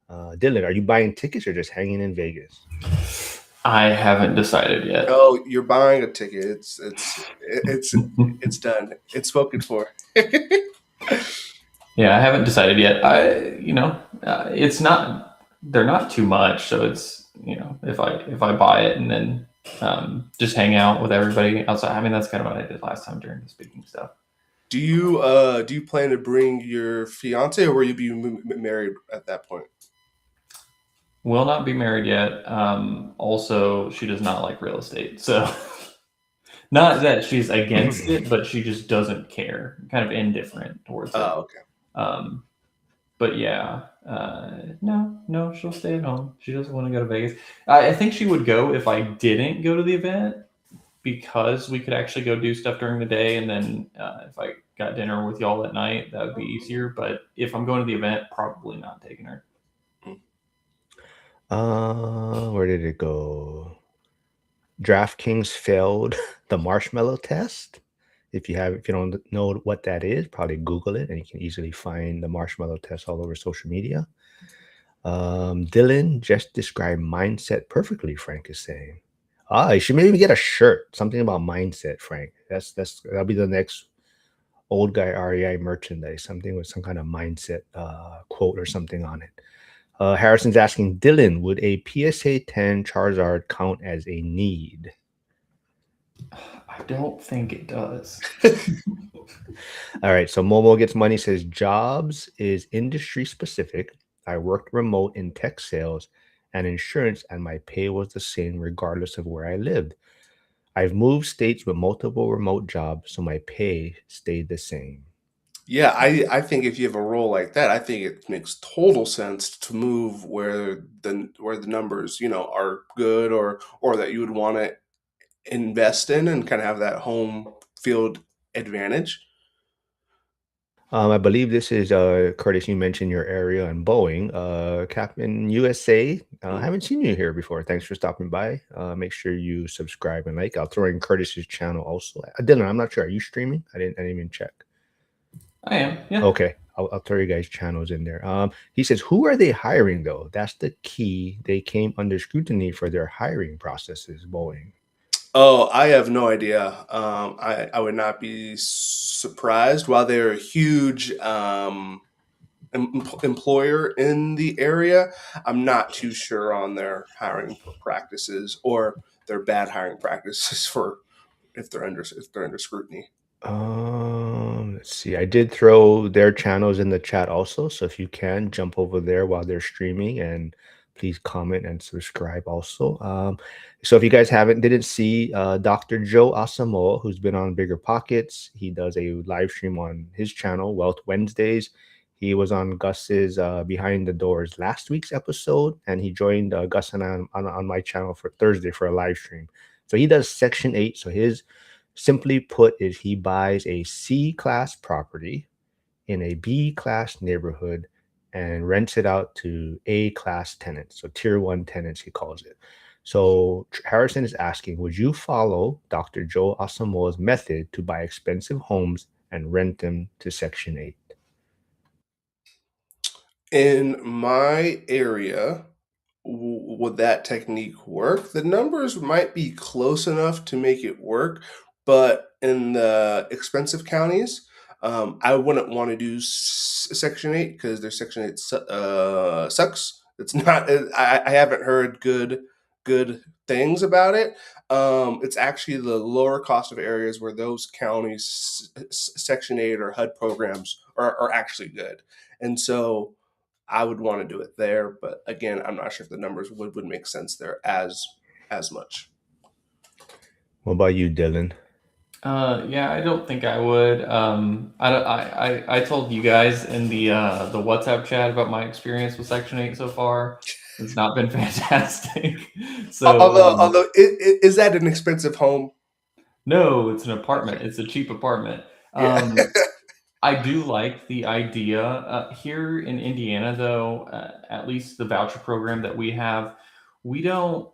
Dylan, are you buying tickets or just hanging in Vegas? I haven't decided yet. Oh, you're buying a ticket. It's done. It's spoken for. Yeah, I haven't decided yet. It's not. They're not too much, so it's if I buy it and then just hang out with everybody outside. I mean, that's kind of what I did last time during the speaking stuff. Do you plan to bring your fiance, or will you be married at that point? Will not be married yet. Also, she does not like real estate, so not that she's against it, but she just doesn't care. Kind of indifferent towards it. Oh, okay. But yeah, no, she'll stay at home. She doesn't want to go to Vegas. I think she would go if I didn't go to the event, because we could actually go do stuff during the day, and then if I got dinner with y'all at night, that would be easier. But if I'm going to the event, probably not taking her. Where did it go? DraftKings failed the marshmallow test. If you don't know what that is, probably Google it, and you can easily find the marshmallow test all over social media. Dylan just described mindset perfectly, Frank is saying. You should maybe get a shirt, something about mindset, Frank. That'll be the next old guy REI merchandise, something with some kind of mindset quote or something on it. Harrison's asking, Dylan, would a PSA 10 Charizard count as a need? I don't think it does. All right. So Momo Gets Money says, jobs is industry specific. I worked remote in tech sales and insurance, and my pay was the same regardless of where I lived. I've moved states with multiple remote jobs, so my pay stayed the same. Yeah, I think if you have a role like that, I think it makes total sense to move where the numbers, are good, or that you would want to invest in and kind of have that home field advantage. I believe this is Curtis. You mentioned your area and Boeing. Captain USA. I haven't seen you here before. Thanks for stopping by. Make sure you subscribe and like. I'll throw in Curtis's channel also. Dylan, I'm not sure. Are you streaming? I didn't even check. I am. Yeah. Okay. I'll throw you guys' channels in there. He says, who are they hiring though? That's the key. They came under scrutiny for their hiring processes, Boeing. Oh, I have no idea. I would not be surprised. While they're a huge employer in the area, I'm not too sure on their hiring practices or their bad hiring practices for if they're under scrutiny. Let's see. I did throw their channels in the chat also, so if you can jump over there while they're streaming, and please comment and subscribe also. So if you guys didn't see Dr. Joe Asamoah, who's been on Bigger Pockets, he does a live stream on his channel, Wealth Wednesdays. He was on Gus's Behind the Doors last week's episode, and he joined Gus and I on my channel for Thursday for a live stream. So he does Section 8. So his, simply put, is he buys a C-class property in a B-class neighborhood and rents it out to A-class tenants. So tier 1 tenants, he calls it. So Harrison is asking, would you follow Dr. Joe Asamoah's method to buy expensive homes and rent them to Section 8? In my area, would that technique work? The numbers might be close enough to make it work, but in the expensive counties, I wouldn't want to do Section 8 because their Section 8 sucks. It's not. I haven't heard good good things about it. It's actually the lower cost of areas where those counties Section 8 or HUD programs are actually good. And so I would want to do it there. But again, I'm not sure if the numbers would make sense there as much. What about you, Dylan? Yeah, I don't think I would. I told you guys in the WhatsApp chat about my experience with Section 8 so far. It's not been fantastic. So Although is that an expensive home? no, it's an apartment. It's a cheap apartment. Yeah. I do like the idea here in Indiana, though. At least the voucher program that we have, we don't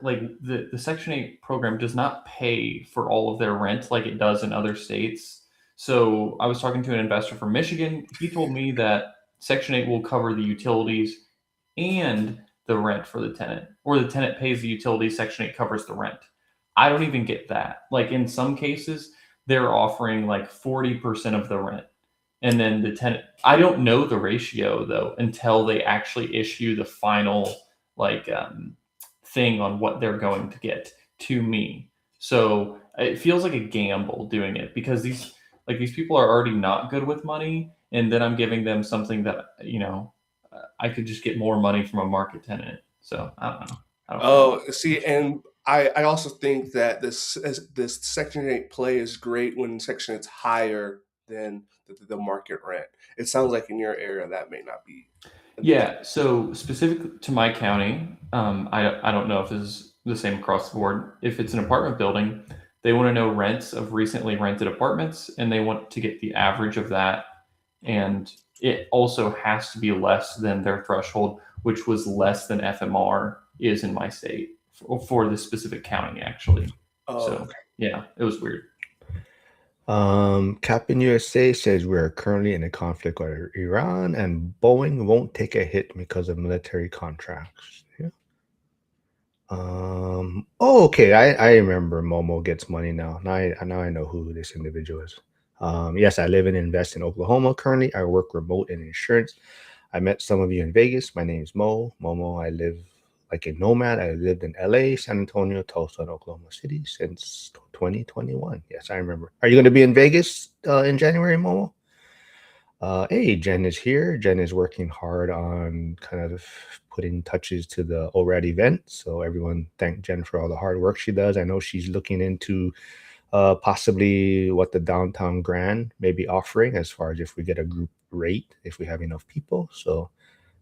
like the Section 8 program does not pay for all of their rent like it does in other states. So I was talking to an investor from Michigan. He told me that Section 8 will cover the utilities and the rent for the tenant, or the tenant pays the utilities, Section 8 covers the rent. I don't even get that. Like in some cases, they're offering like 40% of the rent. And then the tenant, I don't know the ratio though until they actually issue the final like thing on what they're going to get to me. So it feels like a gamble doing it because these people are already not good with money, and then I'm giving them something that I could just get more money from a market tenant. So I don't know. I don't know. Oh, see, and I also think that this Section 8 play is great when Section 8's higher than the market rent. It sounds like in your area that may not be. Yeah. So specific to my county, I don't know if this is the same across the board. If it's an apartment building, they want to know rents of recently rented apartments, and they want to get the average of that. And it also has to be less than their threshold, which was less than FMR is in my state for this specific county, actually. Oh, So okay. yeah, it was weird. Captain USA says we're currently in a conflict with Iran and Boeing won't take a hit because of military contracts. Yeah. Oh, okay. I remember Momo gets money now. Now I know who this individual is. Yes, I live and invest in Oklahoma currently. I work remote in insurance. I met some of you in Vegas. My name is Momo. I live like a nomad. I lived in LA, San Antonio, Tulsa, and Oklahoma City since 2021. Yes, I remember. Are you going to be in Vegas in January, Momo? Hey, Jen is here. Jen is working hard on kind of putting touches to the ORAD event. So everyone thank Jen for all the hard work she does. I know she's looking into possibly what the Downtown Grand may be offering as far as if we get a group rate, if we have enough people. So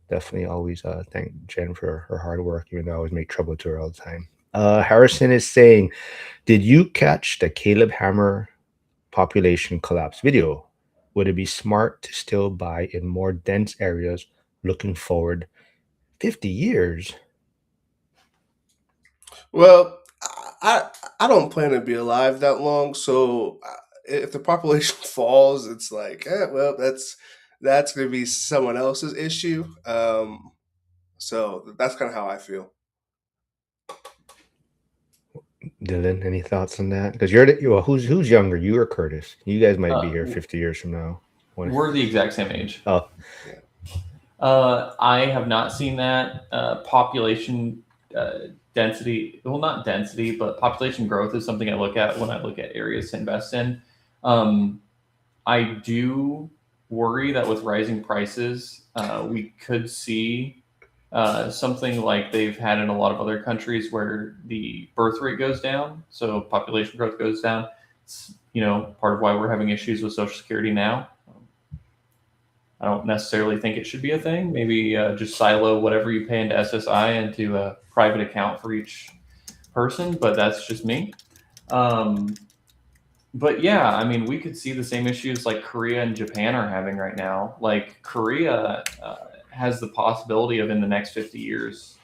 definitely always thank Jen for her hard work, even though I always make trouble to her all the time. Harrison is saying, did you catch the Caleb Hammer population collapse video? Would it be smart to still buy in more dense areas looking forward 50 years? Well, I don't plan to be alive that long, so if the population falls, it's like, well, that's going to be someone else's issue. So that's kind of how I feel. Dylan, any thoughts on that? Because who's younger, you or Curtis? You guys might be here 50 years from now. We're the exact same age. Oh, I have not seen that population density. Well, not density, but population growth is something I look at when I look at areas to invest in. I do worry that with rising prices, we could see something like they've had in a lot of other countries where the birth rate goes down, so population growth goes down. It's part of why we're having issues with Social Security now. I don't necessarily think it should be a thing. Maybe just silo whatever you pay into SSI into a private account for each person, but that's just me. But yeah, I mean, we could see the same issues like Korea and Japan are having right now. Like Korea has the possibility of in the next 50 years,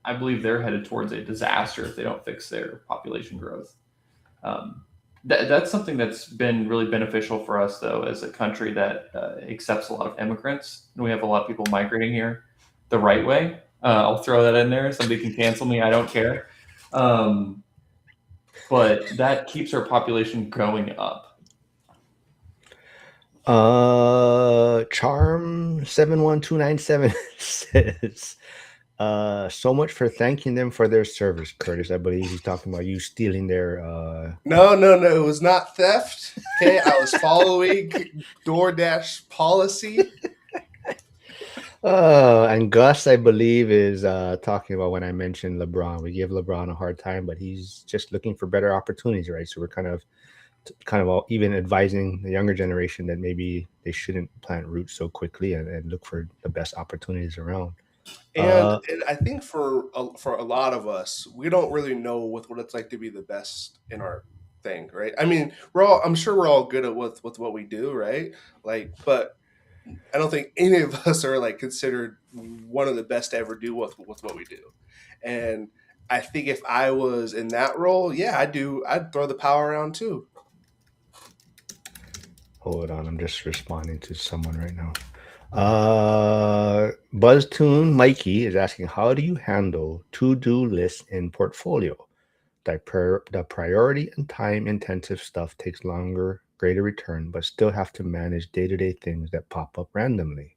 I believe they're headed towards a disaster if they don't fix their population growth. That's something that's been really beneficial for us, though, as a country that accepts a lot of immigrants. And we have a lot of people migrating here the right way. I'll throw that in there. Somebody can cancel me. I don't care. But that keeps our population going up. Charm 71297 says, So much for thanking them for their service, Curtis. I believe he's talking about you stealing their. No, no, no. It was not theft. Okay, I was following DoorDash policy. And Gus, I believe, is talking about when I mentioned LeBron. We give LeBron a hard time, but he's just looking for better opportunities, right? So we're kind of all, even advising the younger generation that maybe they shouldn't plant roots so quickly and look for the best opportunities around. And I think for a lot of us, we don't really know what it's like to be the best in our thing, right? I mean, I'm sure we're all good at with what we do, right? Like, but I don't think any of us are like considered one of the best to ever do with what we do. And I think if I was in that role, yeah, I'd throw the power around too. Hold on, I'm just responding to someone right now. BuzzTune Mikey is asking, how do you handle to-do lists in portfolio? The priority and time intensive stuff takes longer, greater return, but still have to manage day-to-day things that pop up randomly.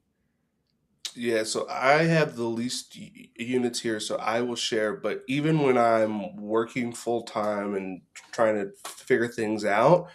Yeah, so I have the least units here, so I will share. But even when I'm working full time and trying to figure things out,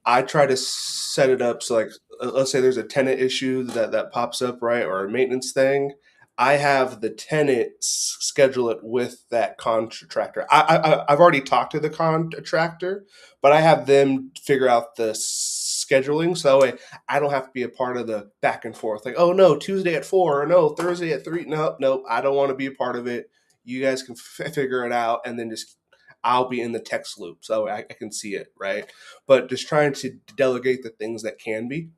I try to set it up so, like, let's say there's a tenant issue that pops up, right, or a maintenance thing. I have the tenant schedule it with that contractor. I've already talked to the contractor, but I have them figure out the scheduling, so that way I don't have to be a part of the back and forth. Like, oh no, Tuesday at 4, or no, Thursday at 3. No, no, I don't want to be a part of it. You guys can figure it out, and then just I'll be in the text loop, so I can see it, right? But just trying to delegate the things that can be.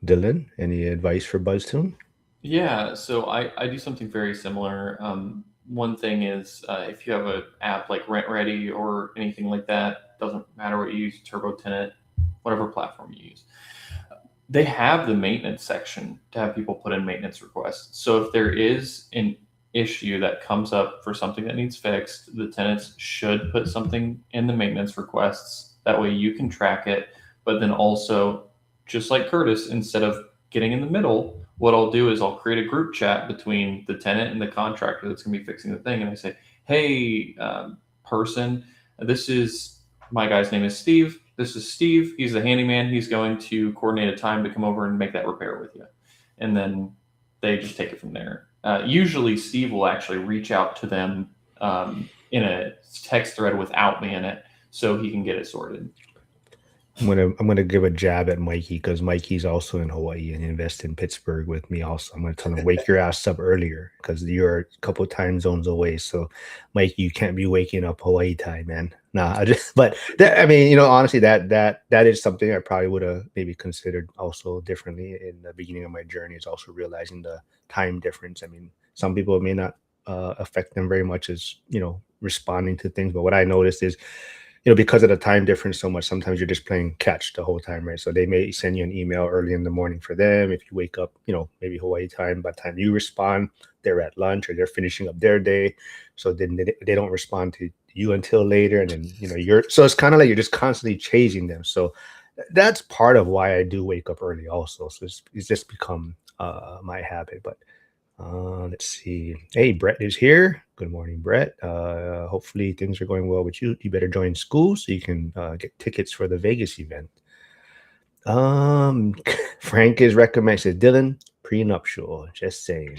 Dylan, any advice for BuzzTune? Yeah, so I do something very similar. One thing is if you have an app like Rent Ready or anything like that, doesn't matter what you use, Turbo Tenant, whatever platform you use, they have the maintenance section to have people put in maintenance requests. So if there is an issue that comes up for something that needs fixed, the tenants should put something in the maintenance requests. That way you can track it. But then also, just like Curtis, instead of getting in the middle, what I'll do is I'll create a group chat between the tenant and the contractor that's going to be fixing the thing. And I say, hey, person, this is my guy's name is Steve. This is Steve. He's the handyman. He's going to coordinate a time to come over and make that repair with you. And then they just take it from there. Usually, Steve will actually reach out to them in a text thread without me in it, so he can get it sorted. I'm gonna give a jab at Mikey because Mikey's also in Hawaii and invests in Pittsburgh with me. Also, I'm gonna tell him wake your ass up earlier because you're a couple time zones away. So, Mikey, you can't be waking up Hawaii time, man. Nah, but I mean, honestly, that is something I probably would have maybe considered also differently in the beginning of my journey. Is also realizing the time difference. I mean, some people it may not affect them very much as responding to things, but what I noticed is because of the time difference so much, sometimes you're just playing catch the whole time, right? So they may send you an email early in the morning for them. If you wake up, maybe Hawaii time, by the time you respond, they're at lunch or they're finishing up their day. So then they don't respond to you until later. And then, so it's kind of like you're just constantly chasing them. So that's part of why I do wake up early also. So it's just become my habit. But let's see. Hey, Brett is here. Good morning, Brett. Hopefully things are going well with you. You better join school so you can get tickets for the Vegas event. Frank is recommending, says Dylan, prenuptial. Just saying.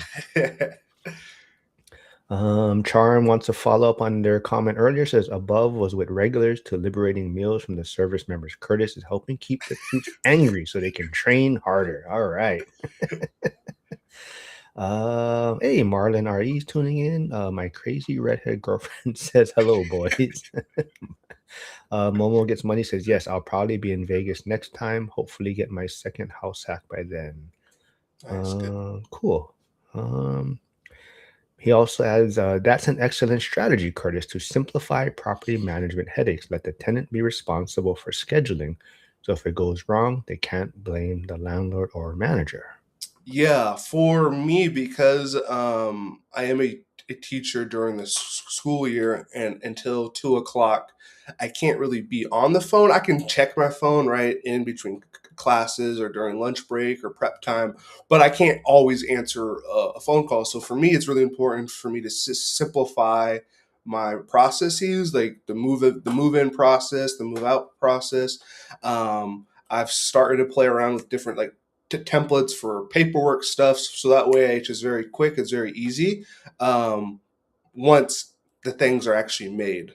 Charm wants to follow up on their comment earlier. Says above was with regulars to liberating meals from the service members. Curtis is helping keep the troops angry so they can train harder. All right. Hey, Marlon RE is tuning in. My crazy redhead girlfriend says hello, boys. Momo Gets Money says yes, I'll probably be in Vegas next time. Hopefully get my second house hack by then. Nice, cool. He also adds, that's an excellent strategy, Curtis, to simplify property management headaches. Let the tenant be responsible for scheduling. So if it goes wrong, they can't blame the landlord or manager. Yeah, for me, because I am a teacher during the school year and until 2 o'clock, I can't really be on the phone. I can check my phone right in between classes or during lunch break or prep time, but I can't always answer a phone call. So for me, it's really important for me to simplify my processes, like the move in process, the move out process. I've started to play around with different like templates for paperwork stuff, so that way it's just very quick, it's very easy once the things are actually made.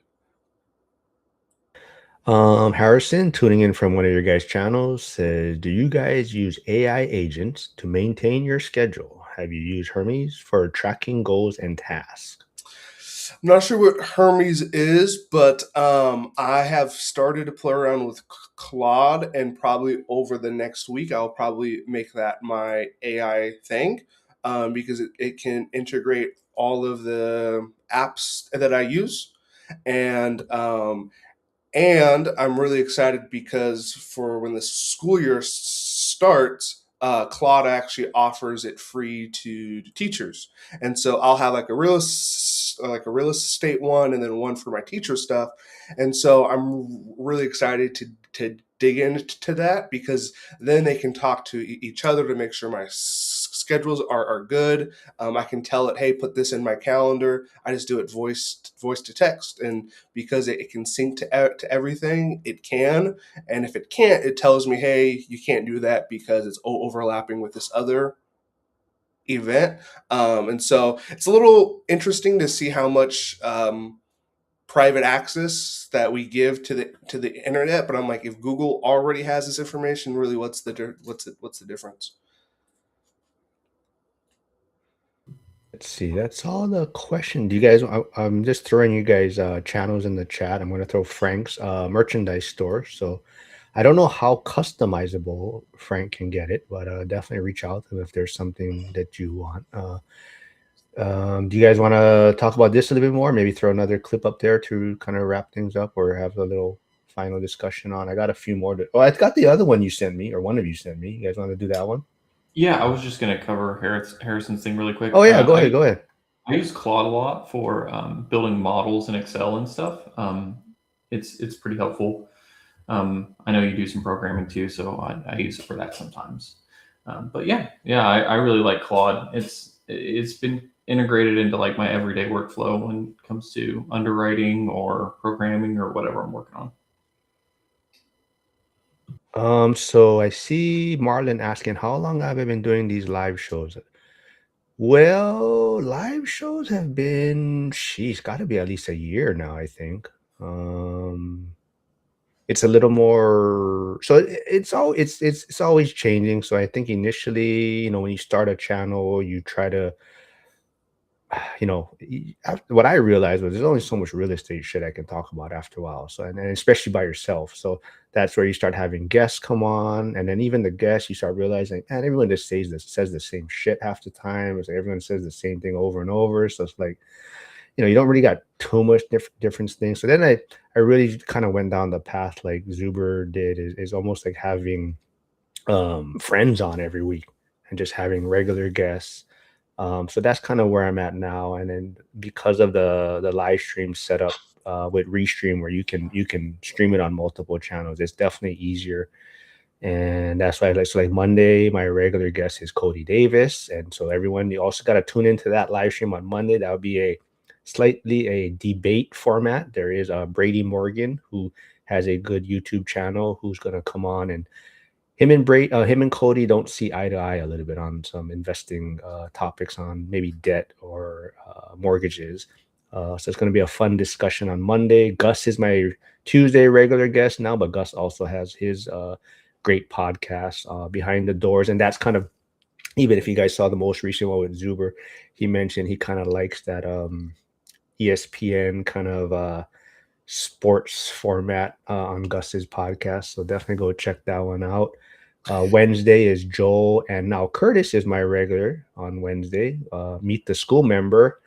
Harrison, tuning in from one of your guys' channels, says, do you guys use AI agents to maintain your schedule? Have you used Hermes for tracking goals and tasks? I'm not sure what Hermes is, but I have started to play around with Claude, and probably over the next week, I'll probably make that my AI thing because it can integrate all of the apps that I use. And I'm really excited because for when the school year starts, Claude actually offers it free to teachers, and so I'll have like a real estate one, and then one for my teacher stuff. And so I'm really excited to dig into that, because then they can talk to each other to make sure my schedules are good. I can tell it, hey, put this in my calendar. I just do it voice to text, and because it can sync to everything, it can. And if it can't, it tells me, hey, you can't do that because it's overlapping with this other event. And so it's a little interesting to see how much private access that we give to the internet. But I'm like, if Google already has this information, really, what's the difference? Let's see. That's all the question. Do you guys? I'm just throwing you guys channels in the chat. I'm going to throw Frank's merchandise store. So I don't know how customizable Frank can get it, but definitely reach out to him if there's something that you want. Do you guys want to talk about this a little bit more? Maybe throw another clip up there to kind of wrap things up, or have a little final discussion on. I got a few more. I got the other one you sent me, or one of you sent me. You guys want to do that one? Yeah, I was just going to cover Harrison's thing really quick. Oh yeah, go ahead. I use Claude a lot for building models in Excel and stuff. It's pretty helpful. I know you do some programming too, so I use it for that sometimes. But yeah, I really like Claude. It's been integrated into like my everyday workflow when it comes to underwriting or programming or whatever I'm working on. So I see Marlon asking, how long have I been doing these live shows? Well, live shows have been, she's got to be at least a year now, I think. It's a little more, so it's always changing. So I think initially, when you start a channel, you try to, what I realized was there's only so much real estate shit I can talk about after a while. So, and especially by yourself. So that's where you start having guests come on. And then even the guests, you start realizing, man, everyone just says the same shit half the time. It's like everyone says the same thing over and over. So it's like, you don't really got too much different things. So then I really kind of went down the path like Zuber did, is almost like having friends on every week and just having regular guests. So that's kind of where I'm at now. And then because of the live stream setup with Restream, where you can stream it on multiple channels, it's definitely easier. And that's why like Monday, my regular guest is Cody Davis. And so everyone, you also got to tune into that live stream on Monday. That would be slightly a debate format. There is Brady Morgan, who has a good YouTube channel, who's going to come on, and him and Cody don't see eye to eye a little bit on some investing topics on maybe debt or mortgages. So it's going to be a fun discussion on Monday. Gus is my Tuesday regular guest now, but Gus also has his great podcast, Behind the Doors. And that's kind of, even if you guys saw the most recent one with Zuber, he mentioned he kind of likes that ESPN kind of sports format on Gus's podcast. So definitely go check that one out. Wednesday is Joel, and now Curtis is my regular on Wednesday. Meet the School Member,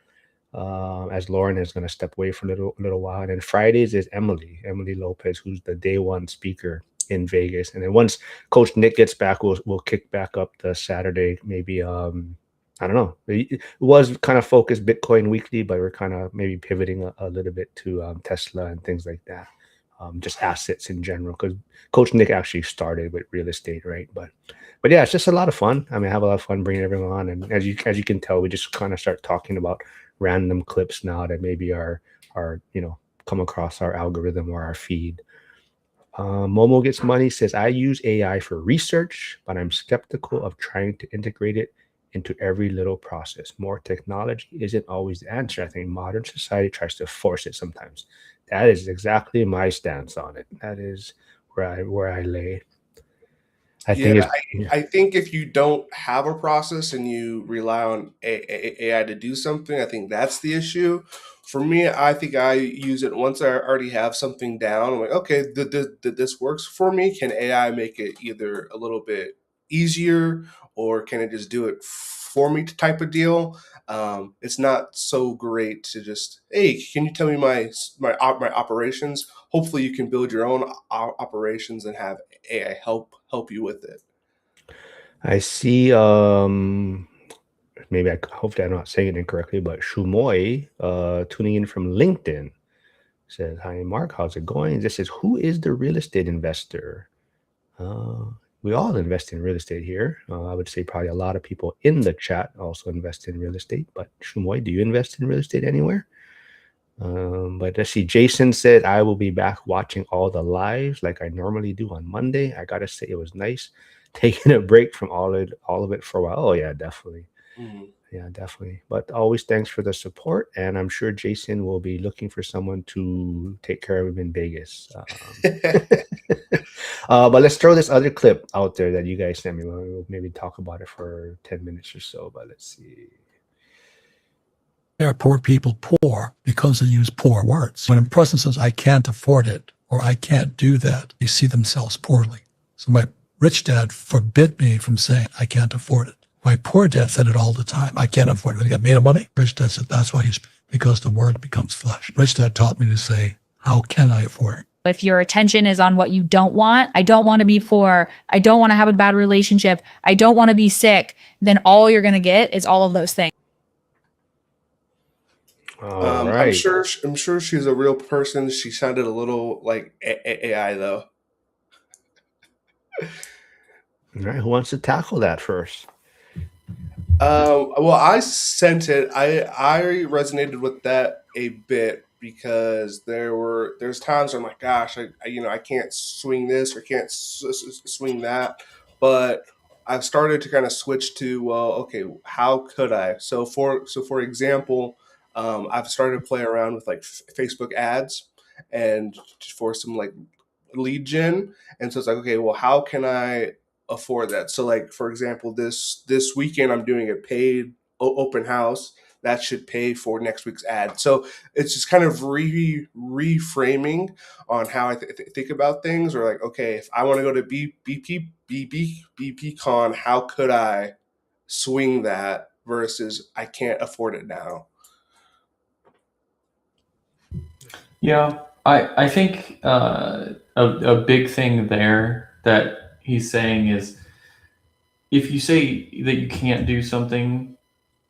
as Lauren is going to step away for a little while. And then Fridays is Emily Lopez, who's the day one speaker in Vegas. And then once Coach Nick gets back, we'll kick back up the Saturday, maybe I don't know. It was kind of focused Bitcoin weekly, but we're kind of maybe pivoting a little bit to Tesla and things like that. just assets in general. Because Coach Nick actually started with real estate, right? But yeah, it's just a lot of fun. I mean, I have a lot of fun bringing everyone on, and as you can tell, we just kind of start talking about random clips now that maybe are come across our algorithm or our feed. Momo Gets Money says, I use AI for research, but I'm skeptical of trying to integrate it into every little process. More technology isn't always the answer. I think modern society tries to force it sometimes. That is exactly my stance on it. That is where I lay. I think Yeah, it's I think if you don't have a process and you rely on AI to do something, I think that's the issue. For me, I think I use it once I already have something down. I'm like, okay, this works for me. Can AI make it either a little bit easier, or can it just do it for me type of deal? It's not so great to just, hey, can you tell me my operations? Hopefully, you can build your own operations and have AI help you with it. I see maybe hopefully I'm not saying it incorrectly, but Shumoi tuning in from LinkedIn says, hi Mark, how's it going? This is, who is the real estate investor? We all invest in real estate here. I would say probably a lot of people in the chat also invest in real estate. But Shumoi, do you invest in real estate anywhere? But let's see. Jason said, I will be back watching all the lives like I normally do on Monday. I gotta say, it was nice taking a break from all of it for a while. Oh yeah, definitely. Yeah, definitely. But always thanks for the support, and I'm sure Jason will be looking for someone to take care of him in Vegas. But let's throw this other clip out there that you guys sent me. We'll maybe talk about it for 10 minutes or so. But let's see. There are poor people poor because they use poor words. When a person says, I can't afford it, or I can't do that, they see themselves poorly. So my rich dad forbid me from saying, I can't afford it. My poor dad said it all the time. I can't afford it. When he got made of money, rich dad said, that's why because the word becomes flesh. Rich dad taught me to say, how can I afford it? If your attention is on what you don't want, I don't want to be poor, I don't want to have a bad relationship, I don't want to be sick, then all you're going to get is all of those things. All right. I'm sure she's a real person. She sounded a little like AI though. All right. Who wants to tackle that first? Well, I sent it. I resonated with that a bit because there's times I'm like, gosh, I can't swing this or can't swing that, but I've started to kind of switch to, well, okay, how could I? So for example, I've started to play around with like Facebook ads and for some like lead gen, and so it's like, okay, well, how can I afford that? So like, for example, this weekend I'm doing a paid open house that should pay for next week's ad. So it's just kind of reframing on how I think about things, or like, okay, if I want to go to BP Con, how could I swing that versus I can't afford it now. Yeah, I think a big thing there that he's saying is, if you say that you can't do something,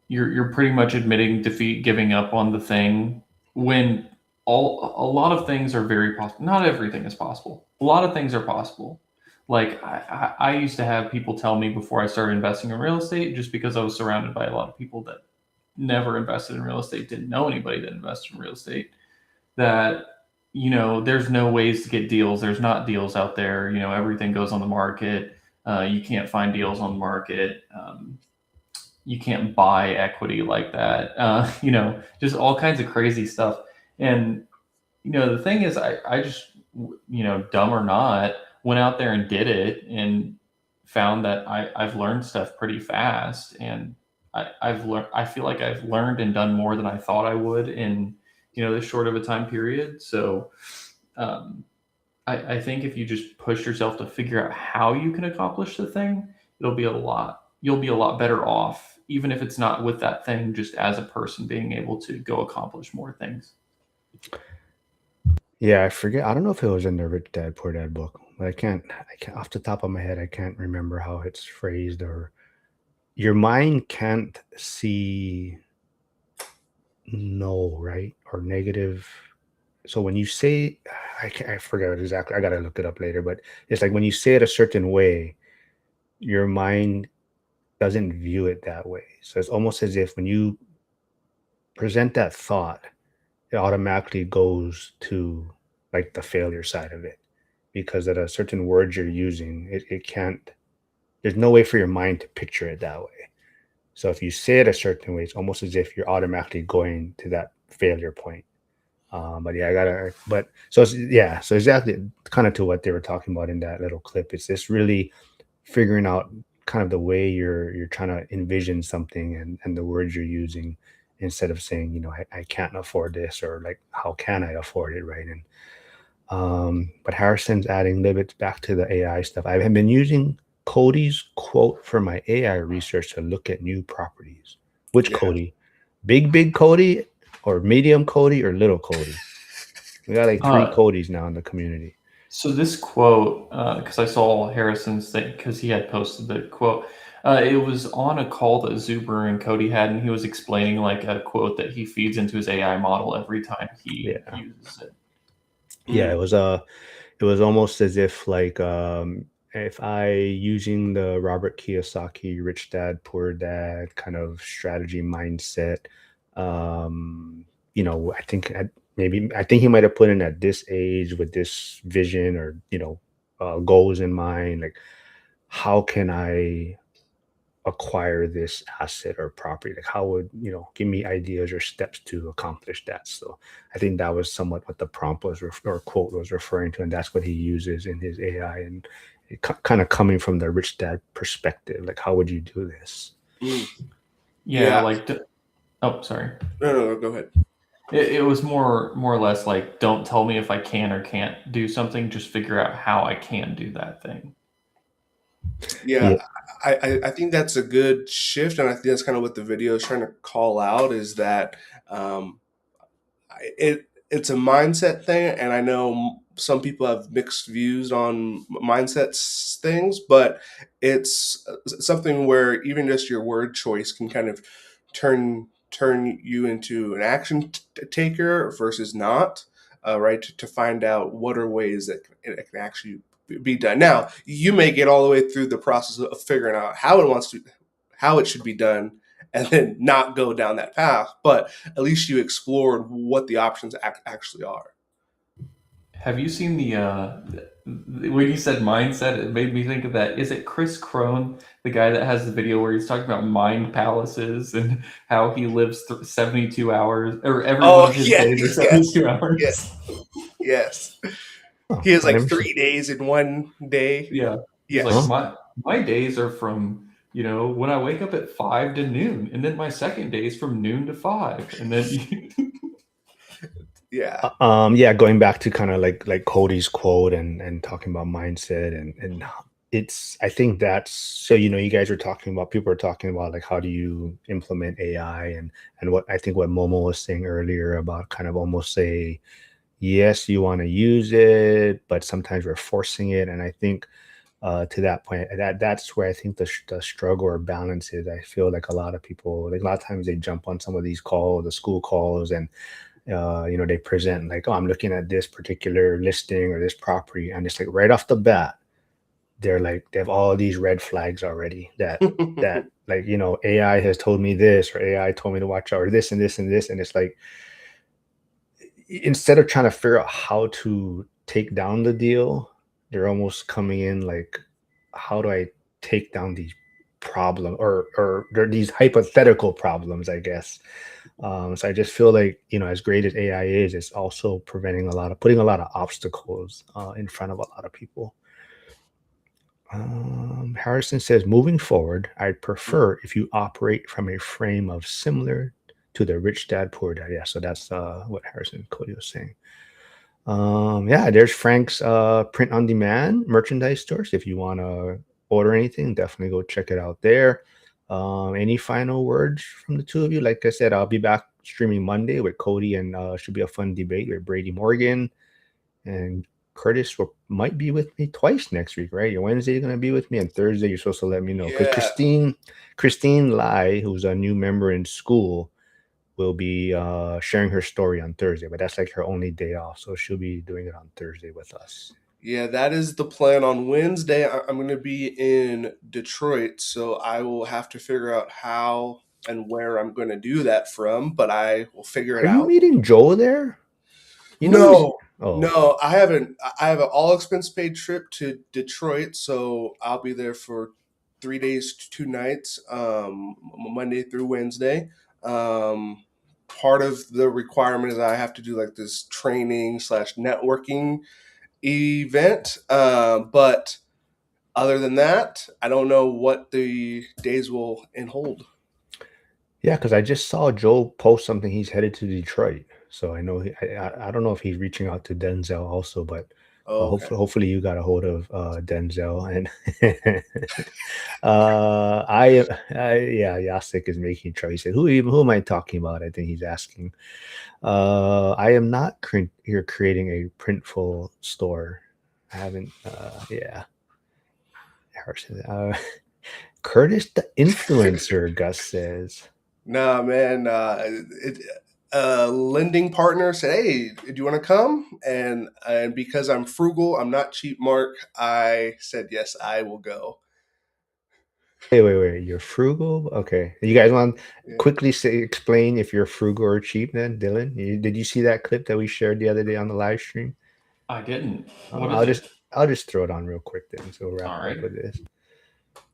you're pretty much admitting defeat, giving up on the thing. When a lot of things are very possible. Not everything is possible. A lot of things are possible. Like I used to have people tell me before I started investing in real estate, just because I was surrounded by a lot of people that never invested in real estate, didn't know anybody that invested in real estate, that there's no ways to get deals. There's not deals out there. Everything goes on the market. You can't find deals on the market. You can't buy equity like that. Just all kinds of crazy stuff. And the thing is, I just, dumb or not, went out there and did it and found that I've learned stuff pretty fast. And I've learned. I feel like I've learned and done more than I thought I would in this short of a time period. So I think if you just push yourself to figure out how you can accomplish the thing, you'll be a lot better off, even if it's not with that thing, just as a person being able to go accomplish more things. Yeah, I forget. I don't know if it was in the Rich Dad Poor Dad book, but I can't off the top of my head, I can't remember how it's phrased. Or your mind can't see no, right? Or negative. So when you say, I forgot exactly. I gotta look it up later. But it's like when you say it a certain way, your mind doesn't view it that way. So it's almost as if when you present that thought, it automatically goes to like the failure side of it, because at a certain words you're using, it can't. There's no way for your mind to picture it that way. So if you say it a certain way, it's almost as if you're automatically going to that failure point. But yeah, so exactly kind of to what they were talking about in that little clip. It's just really figuring out kind of the way you're trying to envision something and the words you're using, instead of saying, I can't afford this, or like, how can I afford it, right? And but Harrison's adding Libets back to the AI stuff. I have been using Cody's quote for my AI research to look at new properties. Which Yeah. Cody? Big Cody, or medium Cody, or little Cody? We got like 3 Codys now in the community. So this quote, because I saw Harrison's thing, because he had posted the quote. It was on a call that Zuber and Cody had, and he was explaining like a quote that he feeds into his AI model every time he uses it. Yeah, it was almost as if like if I using the Robert Kiyosaki Rich Dad Poor Dad kind of strategy mindset, I think he might have put in at this age with this vision, or goals in mind, like how can I acquire this asset or property, like how would give me ideas or steps to accomplish that. So I think that was somewhat what the prompt was or quote was referring to, and that's what he uses in his AI, and it kind of coming from the Rich Dad perspective, like how would you do this? Yeah. Sorry. No, go ahead. It was more or less like, don't tell me if I can or can't do something, just figure out how I can do that thing. Yeah. I think that's a good shift, and I think that's kind of what the video is trying to call out, is that it's a mindset thing, and I know some people have mixed views on mindset things, but it's something where even just your word choice can kind of turn you into an action taker versus not, right? To find out what are ways that it can actually be done. Now, you may get all the way through the process of figuring out how it should be done, and then not go down that path, but at least you explored what the options actually are. Have you seen when you said mindset, it made me think of that. Is it Chris Crone, the guy that has the video where he's talking about mind palaces and how he lives 72 hours, or every one of his days are 72 hours? Yes. He has like 3 days in one day. Yeah. Yeah. Like my days are from, when I wake up at 5 to noon, and then my second day is from noon to 5, and then yeah. Going back to kind of like Cody's quote and talking about mindset, and it's, I think that's, so you guys are talking about, people are talking about like how do you implement AI, and what I think what Momo was saying earlier about kind of almost say, yes, you want to use it, but sometimes we're forcing it. And I think to that point, that's where I think the struggle or balance is. I feel like a lot of people, like a lot of times they jump on some of these calls, the school calls, and they present like, oh, I'm looking at this particular listing or this property, and it's like right off the bat, they're like, they have all these red flags already that that like, AI has told me this, or AI told me to watch out, or this and this and this, and it's like, instead of trying to figure out how to take down the deal, they're almost coming in like, how do I take down these problems, or they're these hypothetical problems, I guess. So I just feel like, as great as AI is, it's also putting a lot of obstacles in front of a lot of people. Harrison says, moving forward, I'd prefer if you operate from a frame of similar to the Rich Dad Poor Dad. Yeah, so that's what Harrison Cody was saying. There's Frank's print on demand merchandise store. So if you want to order anything, definitely go check it out there. Any final words from the two of you? Like I said, I'll be back streaming Monday with Cody, and should be a fun debate with Brady Morgan, and Curtis might be with me twice next week, right? Your Wednesday, you're going to be with me, and Thursday you're supposed to let me know, because Christine Lai, who's a new member in school, will be sharing her story on Thursday, but that's like her only day off, so she'll be doing it on Thursday with us. Yeah, that is the plan. On Wednesday, I'm going to be in Detroit, so I will have to figure out how and where I'm going to do that from, but I will figure it Are you out. meeting Joe there? You know he's- No, Oh, no, I haven't. I have an all expense paid trip to Detroit, so I'll be there for 3 days, 2 nights, Monday through Wednesday. Part of the requirement is I have to do like this training slash networking event, but other than that, I don't know what the days will hold. yeah, because I just saw Joe post something. He's headed to Detroit, so I know. I don't know if he's reaching out to Denzel also, but Oh, okay. hopefully you got a hold of Denzel. And yeah, Yasik is making trouble. He said, "Who am I talking about?" I think he's asking. I am not here creating a printful store. I haven't. Yeah. Curtis the influencer, Gus says. Nah, man. Lending partner said, "Hey, do you want to come?" And because I'm frugal, I'm not cheap, Mark. I said, "Yes, I will go." Wait. You're frugal? Okay. You guys want to Yeah. quickly explain if you're frugal or cheap then, Dylan? Did you see that clip that we shared the other day on the live stream? I didn't. What I'll is it? I'll just throw it on real quick then. So we'll wrap All up right. with this.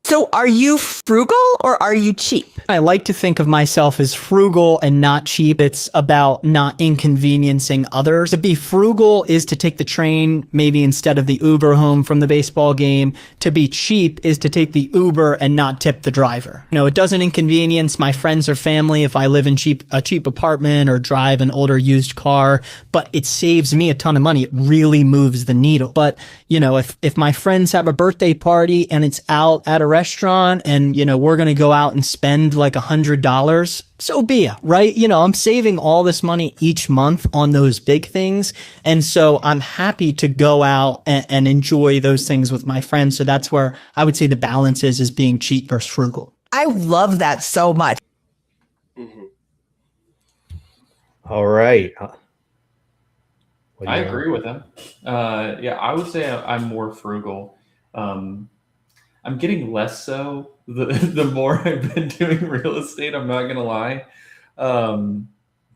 So, are you frugal or are you cheap? I like to think of myself as frugal and not cheap. It's about not inconveniencing others. To be frugal is to take the train maybe instead of the Uber home from the baseball game. To be cheap is to take the Uber and not tip the driver. You know, it doesn't inconvenience my friends or family if I live in a cheap apartment or drive an older used car, but it saves me a ton of money. It really moves the needle. But, you know, if my friends have a birthday party and it's out at a restaurant and, you know, we're going to go out and spend like $100, so be it, right? You know, I'm saving all this money each month on those big things. And so I'm happy to go out and enjoy those things with my friends. So that's where I would say the balance is being cheap versus frugal. I love that so much. Mhm. All right. What do I you want? agree with him. Yeah, I would say I'm more frugal. I'm getting less so the more I've been doing real estate. I'm not gonna lie,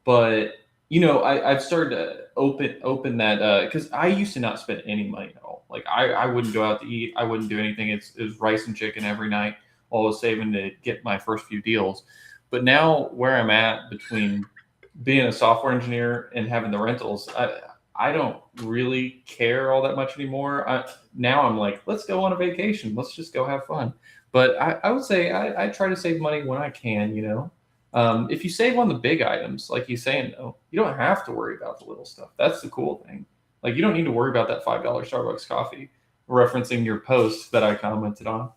but you know, I've started to open that because I used to not spend any money at all. Like I wouldn't go out to eat. I wouldn't do anything. It was rice and chicken every night. While I was saving to get my first few deals. But now where I'm at between being a software engineer and having the rentals, I don't really care all that much anymore. Now I'm like, let's go on a vacation. Let's just go have fun. But I would say I try to save money when I can, you know. If you save on the big items, like he's saying, though, you don't have to worry about the little stuff. That's the cool thing. Like, you don't need to worry about that $5 Starbucks coffee, referencing your post that I commented on.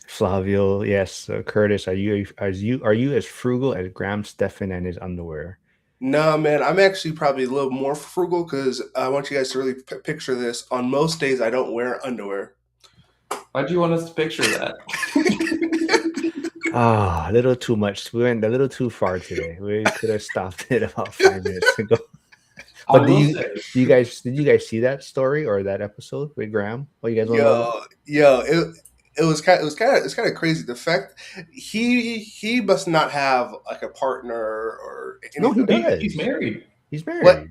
Flavio, yes. Curtis, are you as frugal as Graham Stephan and his underwear? No, man, I'm actually probably a little more frugal because I want you guys to really picture this. On most days, I don't wear underwear. Why'd you want us to picture that? A little too much. We went a little too far today. We could have stopped it about 5 minutes ago. I But will did say, you guys see that story or that episode with Graham? Oh, you guys don't know? It was kind of crazy. The fact he must not have like a partner or No, he anything. does. he's married. He's married. What?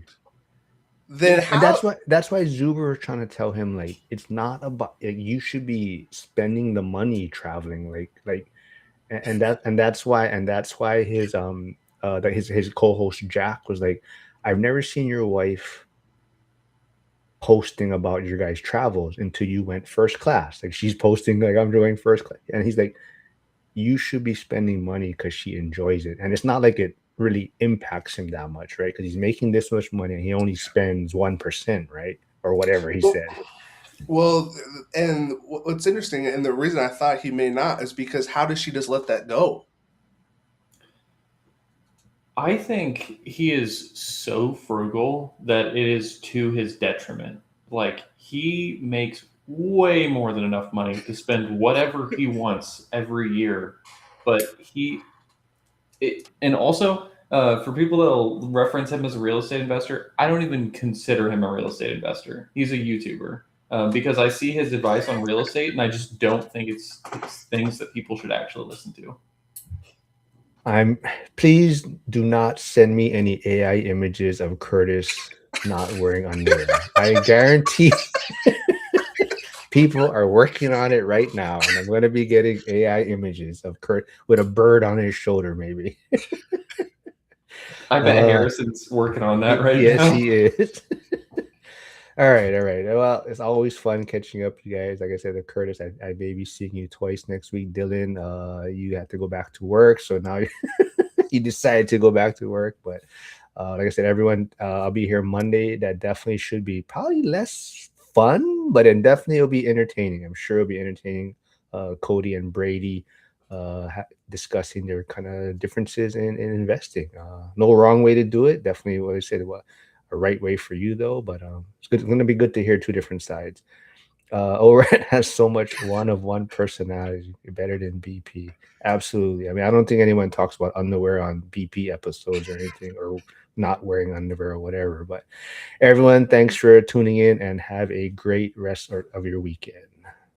Then And how? that's why Zuber was trying to tell him, like, it's not about, like, you should be spending the money traveling, and that's why his that his co-host Jack was like, I've never seen your wife posting about your guys' travels until you went first class. Like, she's posting like, I'm doing first class, and he's like, you should be spending money because she enjoys it, and it's not like it really impacts him that much, right? Because he's making this much money and he only spends 1%, right, or whatever he said. Well, and what's interesting, and the reason I thought he may not is because how does she just let that go? I think he is so frugal that it is to his detriment. Like, he makes way more than enough money to spend whatever he wants every year but and also for people that'll reference him as a real estate investor, I don't even consider him a real estate investor. He's a YouTuber because I see his advice on real estate, and I just don't think it's things that people should actually listen to. Please do not send me any AI images of Curtis not wearing underwear. I guarantee people are working on it right now, and I'm going to be getting AI images of Kurt with a bird on his shoulder, maybe. I bet Harrison's working on that right now. Yes, he is. All right. Well, it's always fun catching up, you guys. Like I said, Curtis, I may be seeing you twice next week. Dylan, you have to go back to work, so now you decided to go back to work. But like I said, everyone, I'll be here Monday. That definitely should be probably less fun, but it definitely will be entertaining. I'm sure it'll be entertaining. Cody and Brady discussing their kind of differences in investing. No wrong way to do it. Definitely what I said, a right way for you though, but it's going to be good to hear two different sides. ORAN has so much one-of-one personality, better than BP. Absolutely. I mean, I don't think anyone talks about underwear on BP episodes or anything, or not wearing underwear or whatever. But everyone, thanks for tuning in, and have a great rest of your weekend.